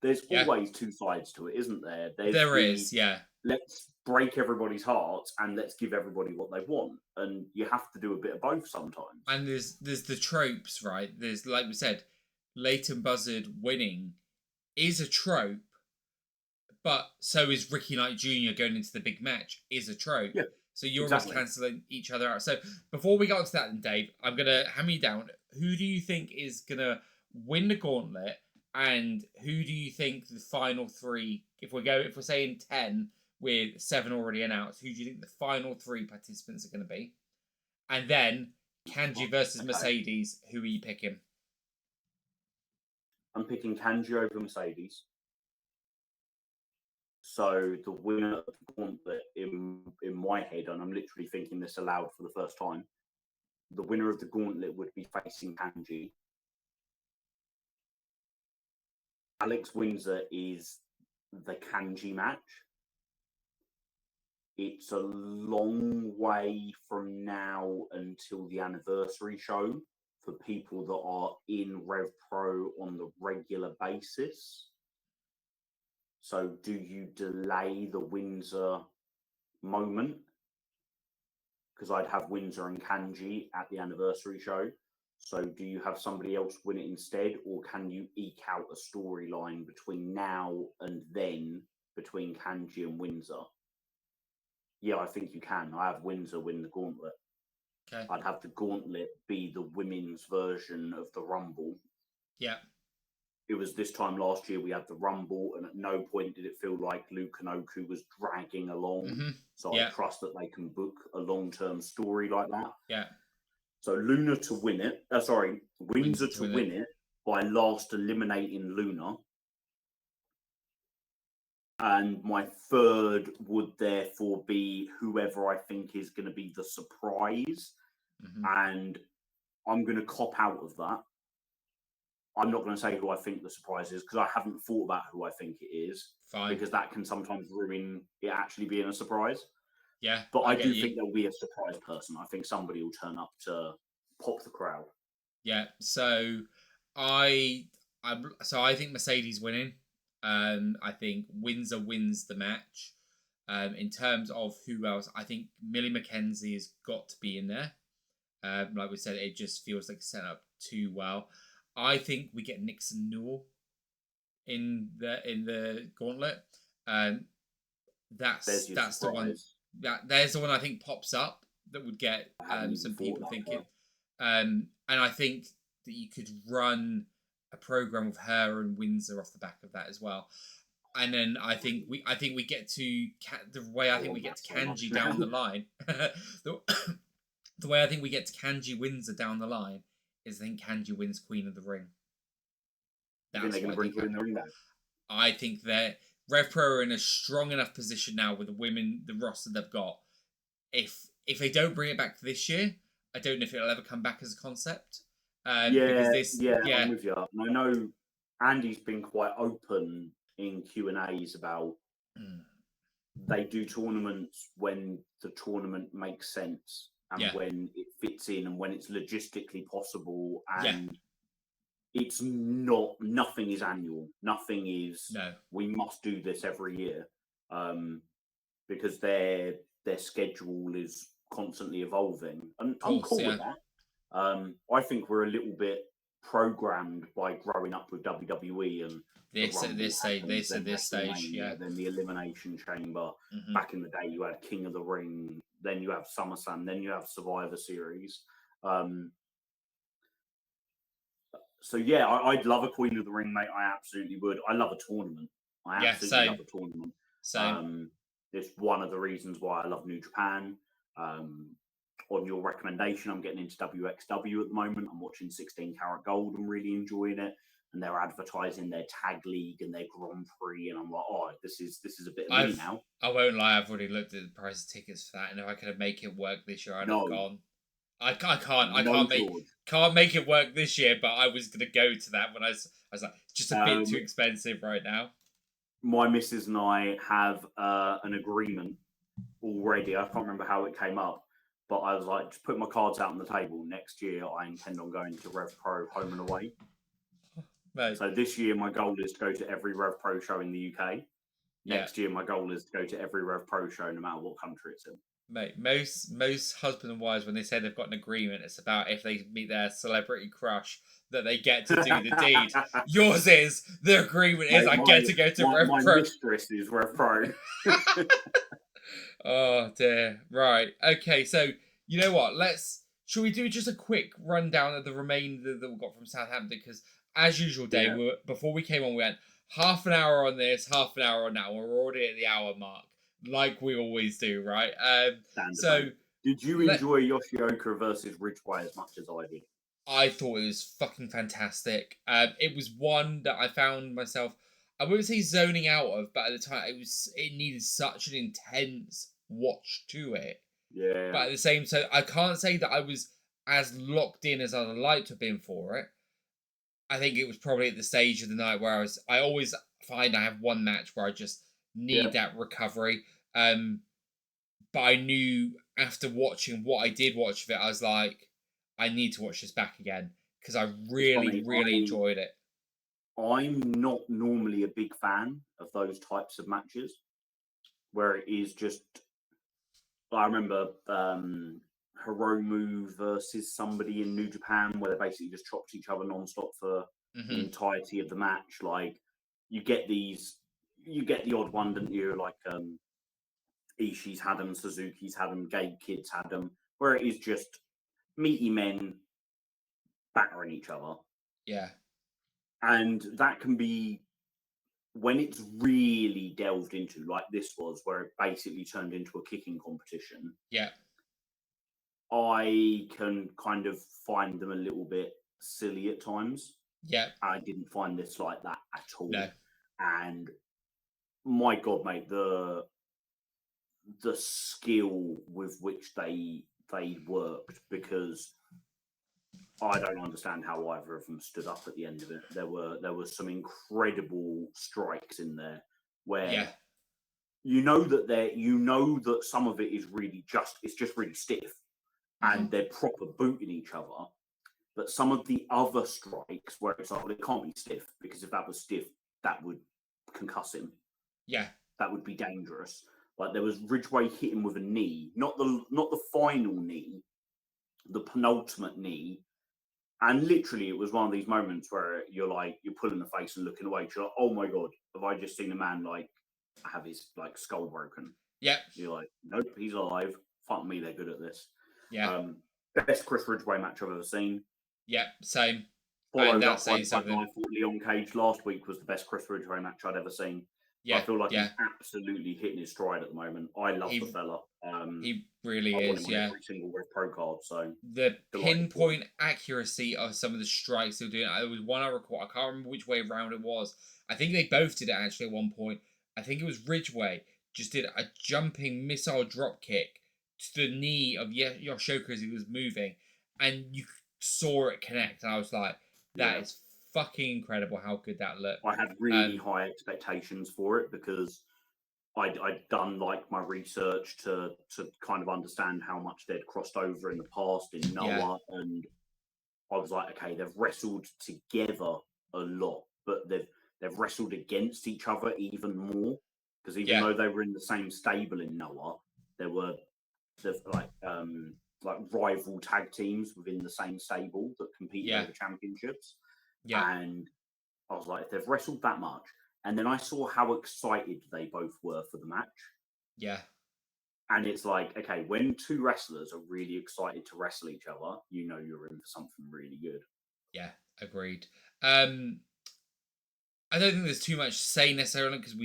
there's always two sides to it, isn't there? There is. Let's break everybody's hearts and let's give everybody what they want. And you have to do a bit of both sometimes. And there's the tropes, right? There's, like we said, Leighton Buzzard winning is a trope, but so is Ricky Knight Jr. going into the big match is a trope. Yeah, so you're almost cancelling each other out. So before we get onto that, then Dave, I'm gonna hammer you down. Who do you think is gonna win the gauntlet, and who do you think the final three? If we're saying 10 with 7 already announced, who do you think the final 3 participants are going to be? And then Kanji versus Mercedes. Who are you picking? I'm picking Kanji over Mercedes. So the winner of the gauntlet in my head, and I'm literally thinking this aloud for the first time, the winner of the gauntlet would be facing Kanji. Alex Windsor is the Kanji match. It's a long way from now until the anniversary show for people that are in Rev Pro on the regular basis. So do you delay the Windsor moment? Because I'd have Windsor and Kanji at the anniversary show. So do you have somebody else win it instead, or can you eke out a storyline between now and then between Kanji and Windsor? Yeah, I think you can. I have Windsor win the gauntlet. Okay. I'd have the gauntlet be the women's version of the Rumble. Yeah. It was this time last year we had the Rumble, and at no point did it feel like Luke and Oku was dragging along. Mm-hmm. So I trust that they can book a long-term story like that. Yeah. So Luna to win it. Windsor to win it by last eliminating Luna. And my third would therefore be whoever I think is going to be the surprise. Mm-hmm. And I'm going to cop out of that. I'm not going to say who I think the surprise is because I haven't thought about who I think it is. Fine. Because that can sometimes ruin it actually being a surprise. Yeah. But I do think there'll be a surprise person. I think somebody will turn up to pop the crowd. Yeah. So I think Mercedes winning. I think Windsor wins the match. In terms of who else, I think Millie McKenzie has got to be in there. Like we said, it just feels like set up too well. I think we get Nixon Newell in the gauntlet. That's the one. There's the one I think pops up that would get some people thinking. And I think that you could run a program with her and Windsor off the back of that as well. And then I think we get to the way I think we get to Kanji down the line. The way I think we get to Kanji Windsor down the line is I think Kanji wins Queen of the Ring. That's what I think. Queen of the Ring back? I think that Rev Pro are in a strong enough position now with the women, the roster they've got. If they don't bring it back this year, I don't know if it'll ever come back as a concept. I'm with you. And I know Andy's been quite open in Q&As about they do tournaments when the tournament makes sense and when it fits in and when it's logistically possible and it's nothing is annual. Nothing is we must do this every year because their schedule is constantly evolving. And I'm cool with that. I think we're a little bit programmed by growing up with WWE and this at this stage, then the Elimination Chamber. Mm-hmm. Back in the day, you had King of the Ring, then you have SummerSlam, then you have Survivor Series. So I'd love a Queen of the Ring, mate. I absolutely would. I love a tournament. I absolutely love a tournament. It's one of the reasons why I love New Japan. on your recommendation, I'm getting into WXW at the moment. I'm watching 16 Karat Gold. I'm really enjoying it. And they're advertising their tag league and their Grand Prix, and I'm like, oh, this is a bit of me now. I won't lie, I've already looked at the price of tickets for that, and if I could make it work this year, I'd have No, gone. I no, George. can't make it work this year, but I was gonna go to that when I was like, it's just a bit too expensive right now. My missus and I have an agreement already. I can't remember how it came up, but I was like, just put my cards out on the table. Next year, I intend on going to Rev Pro home and away. Mate. So this year, my goal is to go to every Rev Pro show in the UK. Next year, my goal is to go to every Rev Pro show, no matter what country it's in. Mate, most husband and wives, when they say they've got an agreement, it's about if they meet their celebrity crush that they get to do the deed. Yours is, the agreement is, I get to go to Rev Pro. My mistress is Rev Pro. Oh dear. Right. Okay, so you know what? Shall we do just a quick rundown of the remainder that we got from Southampton? Because as usual, Dave, before we came on, we went half an hour on this, half an hour on that. We're already at the hour mark, like we always do, right? Did you enjoy Yoshioka versus Ridgeway as much as I did? I thought it was fucking fantastic. It was one that I found myself, I wouldn't say zoning out of, but at the time it needed such an intense watch to it. Yeah. But at the same time, I can't say that I was as locked in as I'd like to have been for it. I think it was probably at the stage of the night where I always find I have one match where I just need that recovery. But I knew after watching what I did watch of it, I was like, I need to watch this back again because I really enjoyed it. I'm not normally a big fan of those types of matches where it is just. I remember Hiromu versus somebody in New Japan where they basically just chopped each other non-stop for the entirety of the match. Like you get the odd one, didn't you? Like Ishii's had them, Suzuki's had them, Gabe Kidd's had them, where it is just meaty men battering each other. Yeah. And that can be, when it's really delved into, like this was, where it basically turned into a kicking competition. Yeah. I can kind of find them a little bit silly at times. Yeah. I didn't find this like that at all. No. And my God, mate, the skill with which they worked, because I don't understand how either of them stood up at the end of it. There were some incredible strikes in there where you know that some of it is really it's just really stiff and they're proper booting each other. But some of the other strikes where it's like, well, it can't be stiff, because if that was stiff, that would concuss him. Yeah. That would be dangerous. Like there was Ridgeway hitting with a knee, not the final knee, the penultimate knee. And literally, it was one of these moments where you're pulling the face and looking away. You're like, oh my God, have I just seen a man like have his like skull broken? Yeah. You're like, nope, he's alive. Fuck me, they're good at this. Yeah. Best Chris Ridgeway match I've ever seen. Yeah, same. Followed up by something. I thought Leon Cage last week was the best Chris Ridgeway match I'd ever seen. Yeah, I feel like he's absolutely hitting his stride at the moment. I love the fella. He really is. Yeah, every single Rev Pro card. So the pinpoint accuracy of some of the strikes they're doing. There was one I recall. I can't remember which way around it was. I think they both did it actually at one point. I think it was Ridgeway just did a jumping missile drop kick to the knee of Yoshioka as he was moving, and you saw it connect. And I was like, that is fucking incredible how good that looked. I had really high expectations for it because I'd done like my research to kind of understand how much they'd crossed over in the past in Noah, and I was like, okay, they've wrestled together a lot, but they've wrestled against each other even more, because even though they were in the same stable in Noah, there were like rival tag teams within the same stable that competed over championships. Yeah. And I was like, if they've wrestled that much, and then I saw how excited they both were for the match. Yeah. And it's like, okay, when two wrestlers are really excited to wrestle each other, you know you're in for something really good. Yeah, agreed. I don't think there's too much to say necessarily, because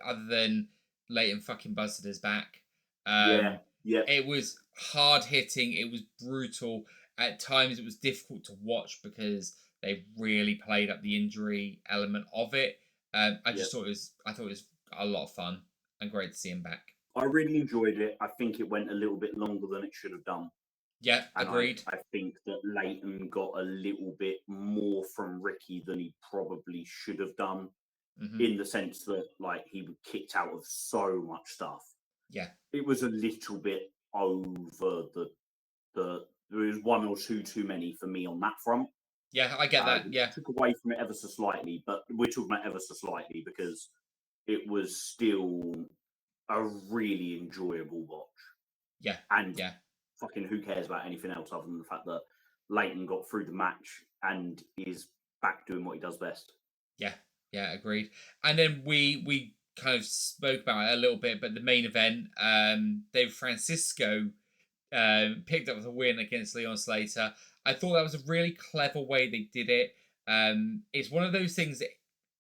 other than Leighton fucking Buzzard is back. It was hard hitting. It was brutal. At times, it was difficult to watch because they really played up the injury element of it. I Yep. just thought I thought it was a lot of fun and great to see him back. I really enjoyed it. I think it went a little bit longer than it should have done. Yeah, And agreed. I think that Leighton got a little bit more from Ricky than he probably should have done, Hmm. in the sense that like he was kicked out of so much stuff. Yeah, It was a little bit over the there was one or two too many for me on that front. yeah, I get that. Which Yeah, took away from it ever so slightly, but we're talking about ever so slightly because it was still a really enjoyable watch. yeah, And yeah, fucking who cares about anything else other than the fact that Leighton got through the match and is back doing what he does best. yeah, yeah, agreed. And then we kind of spoke about it a little bit, but the main event, Dave Francisco picked up the win against Leon Slater. I thought that was a really clever way they did it. It's one of those things that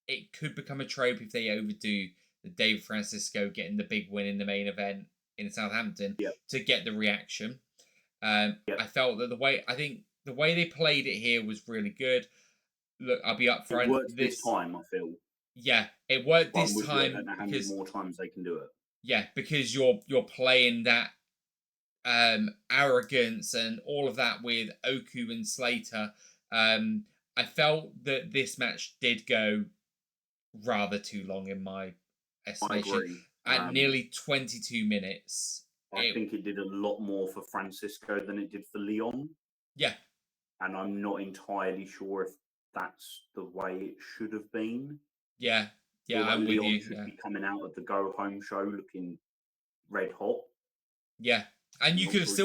it could become a trope if they overdo the Dave Francisco getting the big win in the main event in Southampton Yep. to get the reaction. Yep. I felt that the way they played it here was really good. Look, I'll be It upfront. worked this time, I feel. Yeah, it worked But I'm this with you. I don't time know how many because more times they can do it. because you're playing that arrogance and all of that with Oku and Slater. I felt that this match did go rather too long in my I estimation. agree. At nearly 22 minutes. I think it did a lot more for Francisco than it did for Leon. Yeah. And I'm not entirely sure if that's the way it should have been. Yeah. Yeah, Like I'm with Leon you. should Yeah. be coming out of the go home show looking red hot. Yeah. And you Not could have sure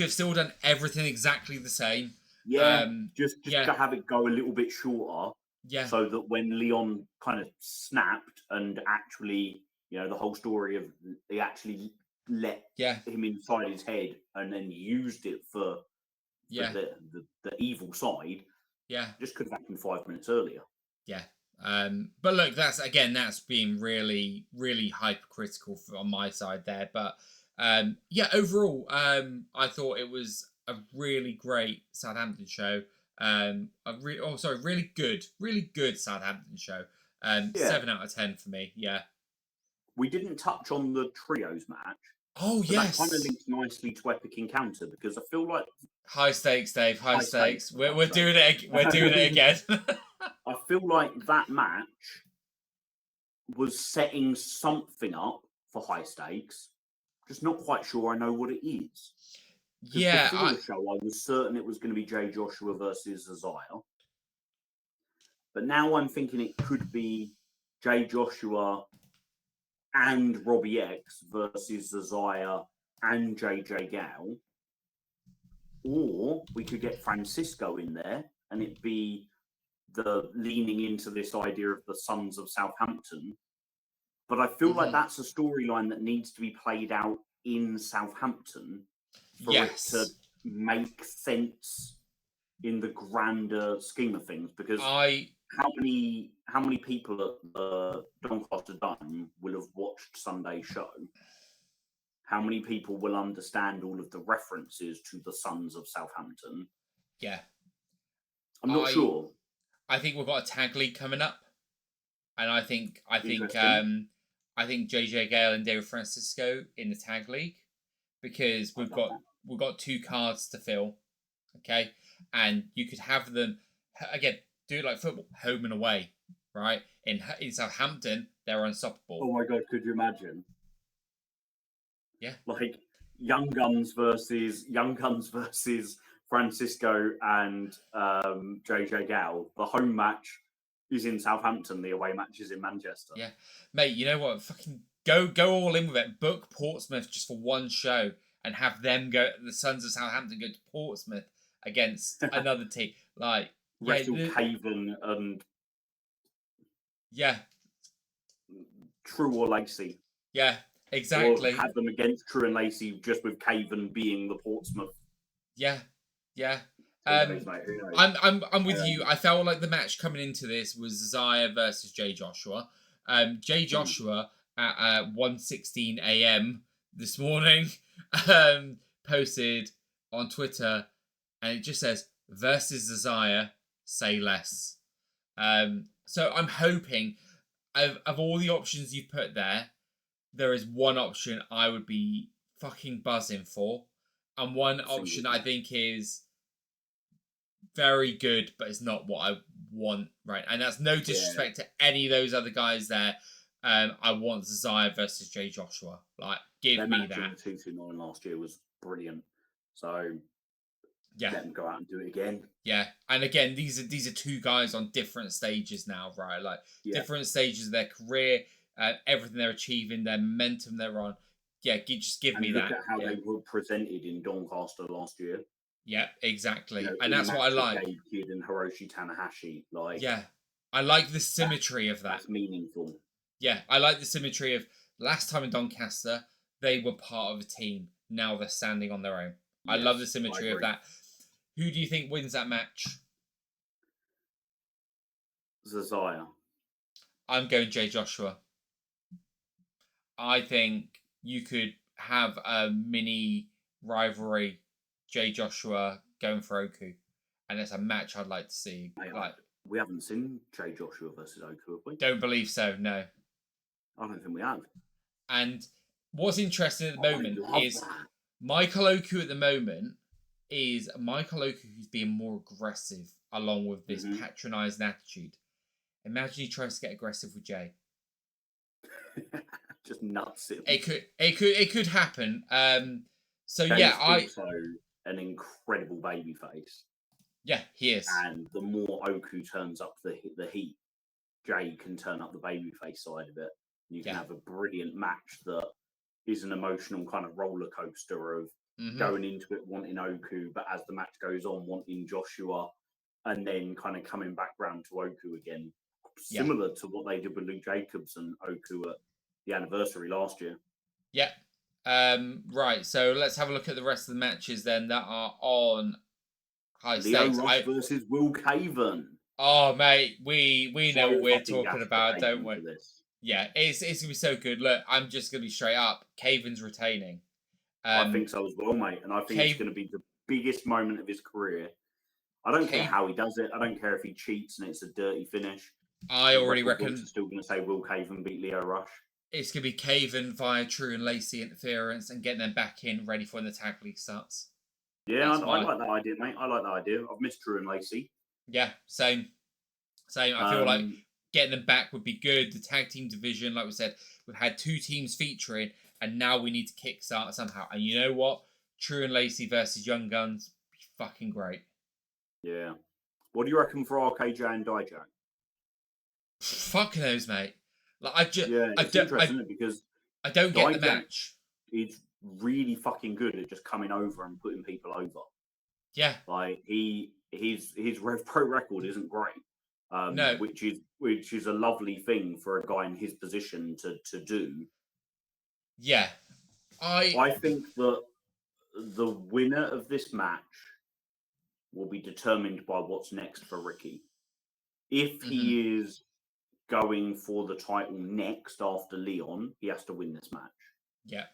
still he- done everything exactly the same. Yeah, just yeah. to have it go a little bit shorter, Yeah. so that when Leon kind of snapped and actually, the whole story of they actually let Yeah. him inside his head and then used it for Yeah. the evil side, Yeah. just could have happened 5 minutes earlier. Yeah. But look, that's being really, really hypercritical on my side there. But yeah, overall, I thought it was a really great Southampton show. Really good Southampton show. Yeah. 7 out of 10 for me. Yeah. We didn't touch on the trios match. Oh but yes. That kind of links nicely to Epic Encounter because I feel like high stakes, Dave. High stakes. We're high doing it. We're doing it again. I feel like that match was setting something up for high stakes. Just not quite sure I know what it is. Yeah. Before the show, I was certain it was going to be Jay Joshua versus Isaiah. But now I'm thinking it could be Jay Joshua and Robbie X versus Isaiah and JJ Gal. Or we could get Francisco in there and it be the leaning into this idea of the Sons of Southampton. But I feel like that's a storyline that needs to be played out in Southampton for it to make sense in the grander scheme of things. Because how many people at the Doncaster Dome will have watched Sunday's show? How many people will understand all of the references to the Sons of Southampton? Yeah. I'm not sure. I think we've got a tag league coming up. And I think JJ Gale and David Francisco in the tag league because we've got 2 cards to fill. Okay. And you could have them again, do it like football, home and away, right? In Southampton, they're unstoppable. Oh my god, could you imagine? Yeah. Like Young Guns versus Francisco and JJ Gal. The home match is in Southampton, the away match is in Manchester. Yeah. Mate, you know what? Fucking go all in with it. Book Portsmouth just for one show and have them go, the Sons of Southampton go to Portsmouth against another team. Like, Wrestle Caven and True or Lacey. Yeah, exactly. Or have them against True and Lacey just with Caven being the Portsmouth. Yeah. I'm with you. I felt like the match coming into this was Zaya versus Jay Joshua. Jay Joshua at 1:16 a.m. this morning posted on Twitter, and it just says versus Desire, say less. So I'm hoping of all the options you've put there is one option I would be fucking buzzing for, and one option I think is very good, but it's not what I want, right? And that's no disrespect to any of those other guys there. I want Desire versus Jay Joshua. Like, give me that. The 229 last year was brilliant. So yeah, let them go out and do it again. Yeah, and again, these are two guys on different stages now, right? Like different stages of their career, everything they're achieving, their momentum they're on. Yeah, just give me look that. At how they were presented in Doncaster last year. Yeah, exactly, and that's what I like. Gabe Kidd and Hiroshi Tanahashi, I like the symmetry of that. That's meaningful. Yeah, I like the symmetry of last time in Doncaster they were part of a team. Now they're standing on their own. I love the symmetry of that. Who do you think wins that match? Desire. I'm going Jay Joshua. I think you could have a mini rivalry, Jay Joshua going for Oku, and it's a match I'd like to see. We haven't seen Jay Joshua versus Oku, have we? Don't believe so. No. I don't think we have. And what's interesting at the moment is Michael Oku at the moment is Michael Oku who's being more aggressive along with this patronising attitude. Imagine he tries to get aggressive with Jay. Just nuts it. It could happen. So Jay's yeah, also an incredible baby face. Yeah, he is. And the more Oku turns up the heat, Jay can turn up the babyface side of it. You can have a brilliant match that is an emotional kind of roller coaster of going into it wanting Oku, but as the match goes on, wanting Joshua, and then kind of coming back round to Oku again. Similar to what they did with Luke Jacobs and Oku at the anniversary last year. Yeah. Right, so let's have a look at the rest of the matches then that are on high stakes. Rush versus Will Caven. Oh, mate, we know what we're talking about, don't we? Yeah, it's going to be so good. Look, I'm just going to be straight up. Caven's retaining. I think so as well, mate. And I think it's going to be the biggest moment of his career. I don't care how he does it. I don't care if he cheats and it's a dirty finish. I already reckon. I'm still going to say Will Caven beat Leo Rush. It's going to be Caven via True and Lacey interference and getting them back in ready for when the tag league starts. Yeah, I like that idea, mate. I like that idea. I've missed True and Lacey. Yeah, same. I feel like getting them back would be good. The tag team division, like we said, we've had two teams featuring, and now we need to kickstart somehow. And you know what? True and Lacey versus Young Guns, be fucking great. Yeah. What do you reckon for RKJ and Dijak? Fuck knows, mate. Like it's interesting because I don't get the match. He's really fucking good at just coming over and putting people over. Yeah. Like his Rev Pro record isn't great. No. Which is a lovely thing for a guy in his position to do. Yeah. I think that the winner of this match will be determined by what's next for Ricky. If he is going for the title next after Leon, he has to win this match. Yeah.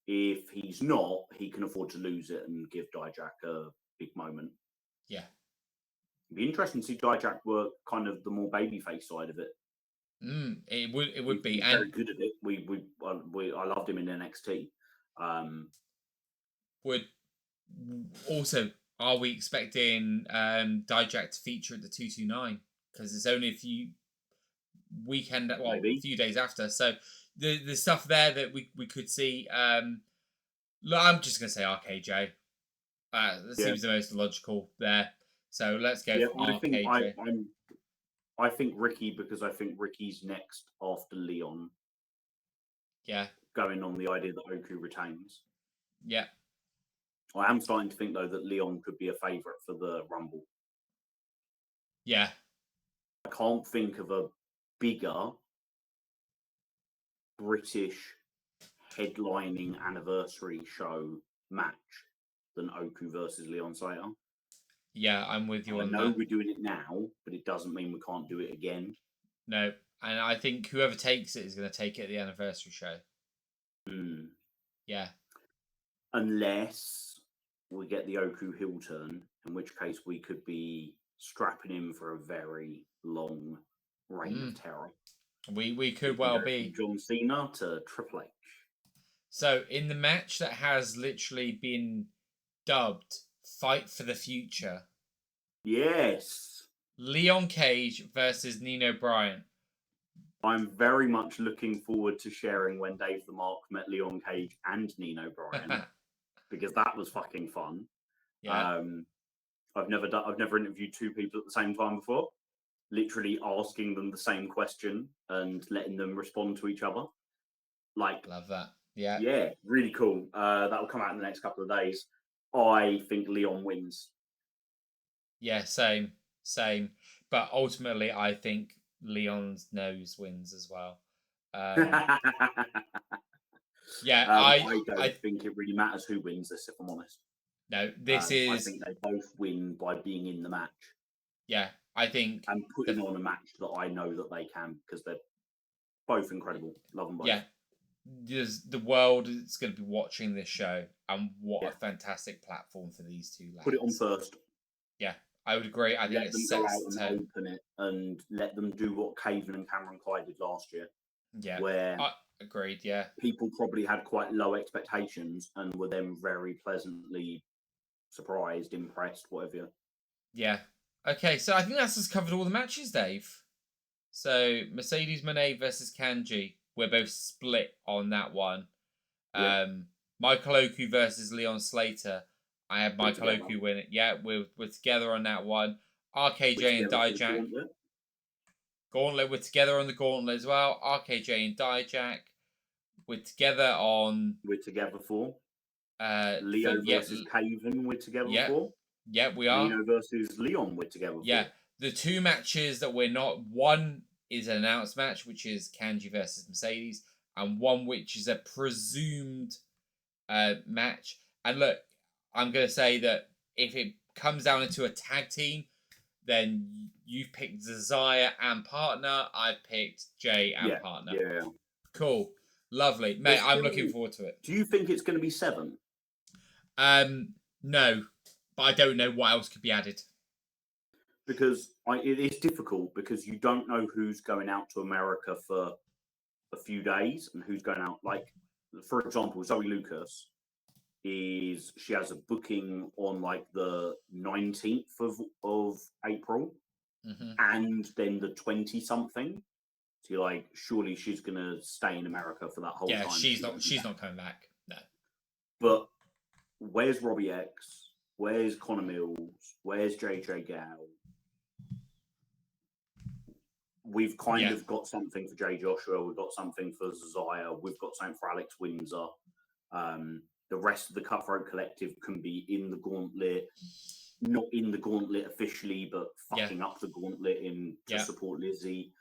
If he's not, he can afford to lose it and give Dijak a big moment. Yeah. It'd be interesting to see Dijak work kind of the more babyface side of it. It would be. He's very good at it. I loved him in NXT. Are we expecting Dijak to feature at the 229? Because it's only a few a few days after. So the stuff there that we could see. Look, I'm just gonna say RKJ. That seems the most logical there. So let's go for RKJ. I think Ricky, because I think Ricky's next after Leon. Yeah. Going on the idea that Oku retains. Yeah. I am starting to think though that Leon could be a favourite for the Rumble. Yeah. I can't think of a bigger British headlining anniversary show match than Oku versus Leon Slater. Yeah, I'm with you on that. I know we're doing it now, but it doesn't mean we can't do it again. No, and I think whoever takes it is going to take it at the anniversary show. Mm. Yeah. unless we get the Oku heel turn, in which case we could be strapping him for a very long reign of terror. We could We well go be. from John Cena to Triple H. So in the match that has literally been dubbed "Fight for the Future," Yes, Leon Cage versus Nino Bryant. I'm very much looking forward to sharing when Dave the Mark met Leon Cage and Nino Bryan because that was fucking fun. Yeah, I've never interviewed two people at the same time before. Literally asking them the same question and letting them respond to each other. Like, love that. Yeah, yeah, really cool. That'll come out in the next couple of days. I think Leon wins. yeah, same. But ultimately, I think Leon's nose wins as well. Yeah, I don't I think it really matters who wins this, if I'm honest. no. This I is think they both win by being in the match yeah. I think and putting the on a match that I know that they can because they're both incredible. Love them both. yeah. The world is going to be watching this show, and what Yeah. a fantastic platform for these two lads. Put it on first. Yeah, I would agree. I think Let it them go sets out and the tone. open it and let them do what Caven and Cameron Clyde did last year, Yeah, where agreed. Yeah, people probably had quite low expectations and were then very pleasantly surprised, impressed, whatever. yeah. Okay, so I think that's just covered all the matches, Dave. So Mercedes Mone versus Kanji. We're both split on that one. Yeah. Michael Oku versus Leon Slater. I have Michael together. Oku win it. Yeah, we're together on that one. RKJ and Dijak. Gauntlet, we're together on the Gauntlet as well. RKJ and Dijak. We're together on. We're together for. Leo versus Caven, we're together for. Yeah, we are. Nino versus Leon, we're together Yeah, for. the two matches that we're not. One is an announced match, which is Kanji versus Mercedes, and one which is a presumed match. And look, I'm going to say that if it comes down into a tag team, then you've picked Desire and partner. I've picked Jay and partner. Yeah. Cool. Lovely. Mate, I'm looking forward to it. Do you think it's going to be 7? No, but I don't know what else could be added. Because it is difficult because you don't know who's going out to America for a few days and who's going out. Like, for example, Zoe Lucas she has a booking on like the 19th of April and then the 20 something. So you're like, surely she's gonna stay in America for that whole time. Yeah, she's not coming back. No. But where's Robbie X? Where's Connor Mills? Where's JJ Gow? We've kind of got something for Jay Joshua. We've got something for Zaya. We've got something for Alex Windsor. The rest of the Cutthroat Collective can be in the Gauntlet, not in the Gauntlet officially, but fucking up the Gauntlet to support Lizzie.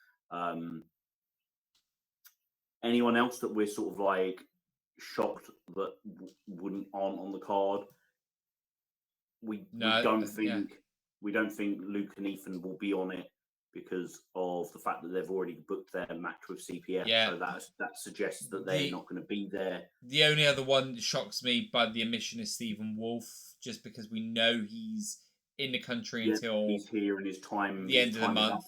Anyone else that we're sort of like shocked that aren't on the card? We don't think Luke and Ethan will be on it because of the fact that they've already booked their match with CPF. Yeah. So that suggests that they're not going to be there. The only other one that shocks me by the omission is Stephen Wolf, just because we know he's in the country until he's here in his time. The end of the month.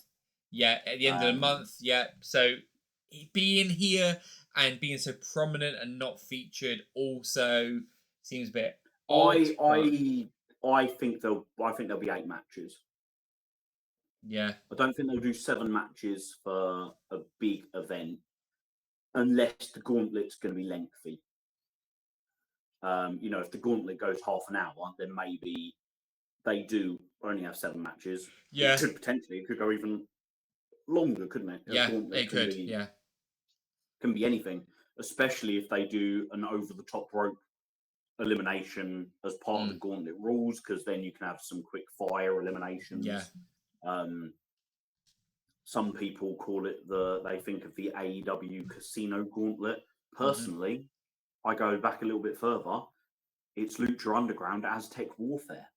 Yeah, at the end of the month. Yeah. So being here and being so prominent and not featured also seems a bit odd. I think there'll be 8 matches. Yeah. I don't think they'll do 7 matches for a big event unless the Gauntlet's going to be lengthy. If the Gauntlet goes half an hour, then maybe they do only have 7 matches. Yeah. It could go even longer, couldn't it? It could. Can be anything, especially if they do an over the top rope elimination as part of the Gauntlet rules, because then you can have some quick fire eliminations. Yeah. Some people call it they think of the AEW Casino Gauntlet. Personally, I go back a little bit further. It's Lucha Underground Aztec Warfare.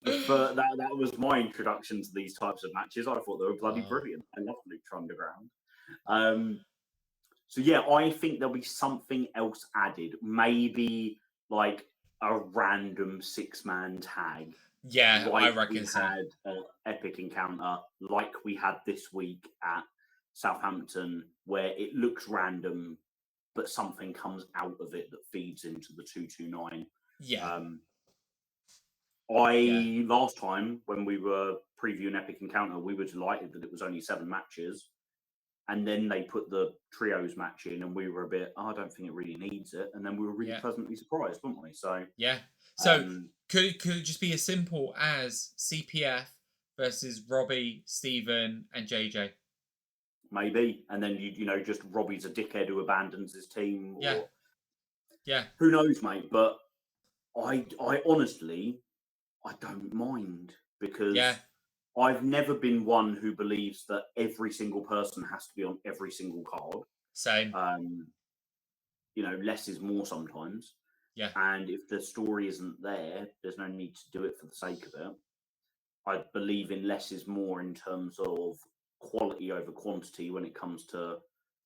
That was my introduction to these types of matches. I thought they were bloody brilliant. I love Lucha Underground. So yeah, I think there'll be something else added. Maybe like a random 6-man tag, Yeah, I like we reckon so. had an epic encounter, like we had this week at Southampton, where it looks random, but something comes out of it that feeds into the 229. Yeah, Um, yeah, last time when we were previewing Epic Encounter, we were delighted that it was only 7 matches. And then they put the trios match in, and we were a bit, oh, I don't think it really needs it. And then we were really yeah, pleasantly surprised, weren't we? So, yeah. So um, could it just be as simple as CPF versus Robbie, Stephen, and JJ? maybe. And then, just Robbie's a dickhead who abandons his team, Yeah, or yeah, who knows, mate. But I honestly, I don't mind, yeah. because I've never been one who believes that every single person has to be on every single card. Same. Um, less is more sometimes. Yeah, And if the story isn't there, there's no need to do it for the sake of it. I believe in less is more in terms of quality over quantity when it comes to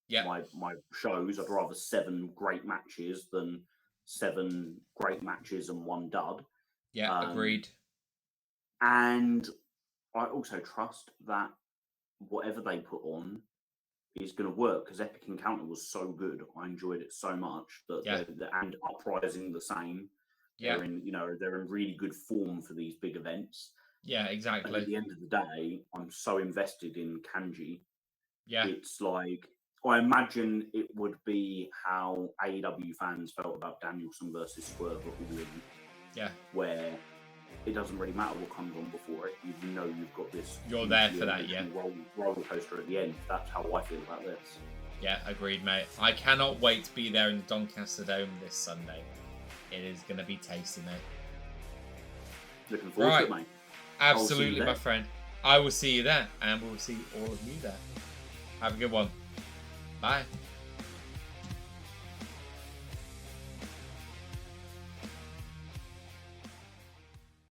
yeah, my shows. I'd rather 7 great matches than 7 great matches and 1 dud. yeah. Um, Agreed. and I also trust that whatever they put on is going to work, because Epic Encounter was so good. I enjoyed it so much that Yeah, and Uprising the same. yeah, They're in really good form for these big events. yeah. And at Exactly. the end of the day, I'm so invested in Kanji. Yeah, It's like, I imagine it would be how AEW fans felt about Danielson versus Swerve at All In, yeah. where it doesn't really matter what comes on before it. You've got this. You're there for that. Yeah, roller coaster at the end. That's how I feel about this. yeah. Agreed, mate. I cannot wait to be there in the Doncaster Dome this Sunday. It is going to be tasty, mate. Looking forward to it, mate. Absolutely, my friend. I will see you there, and we'll see all of you there. Have a good one. Bye.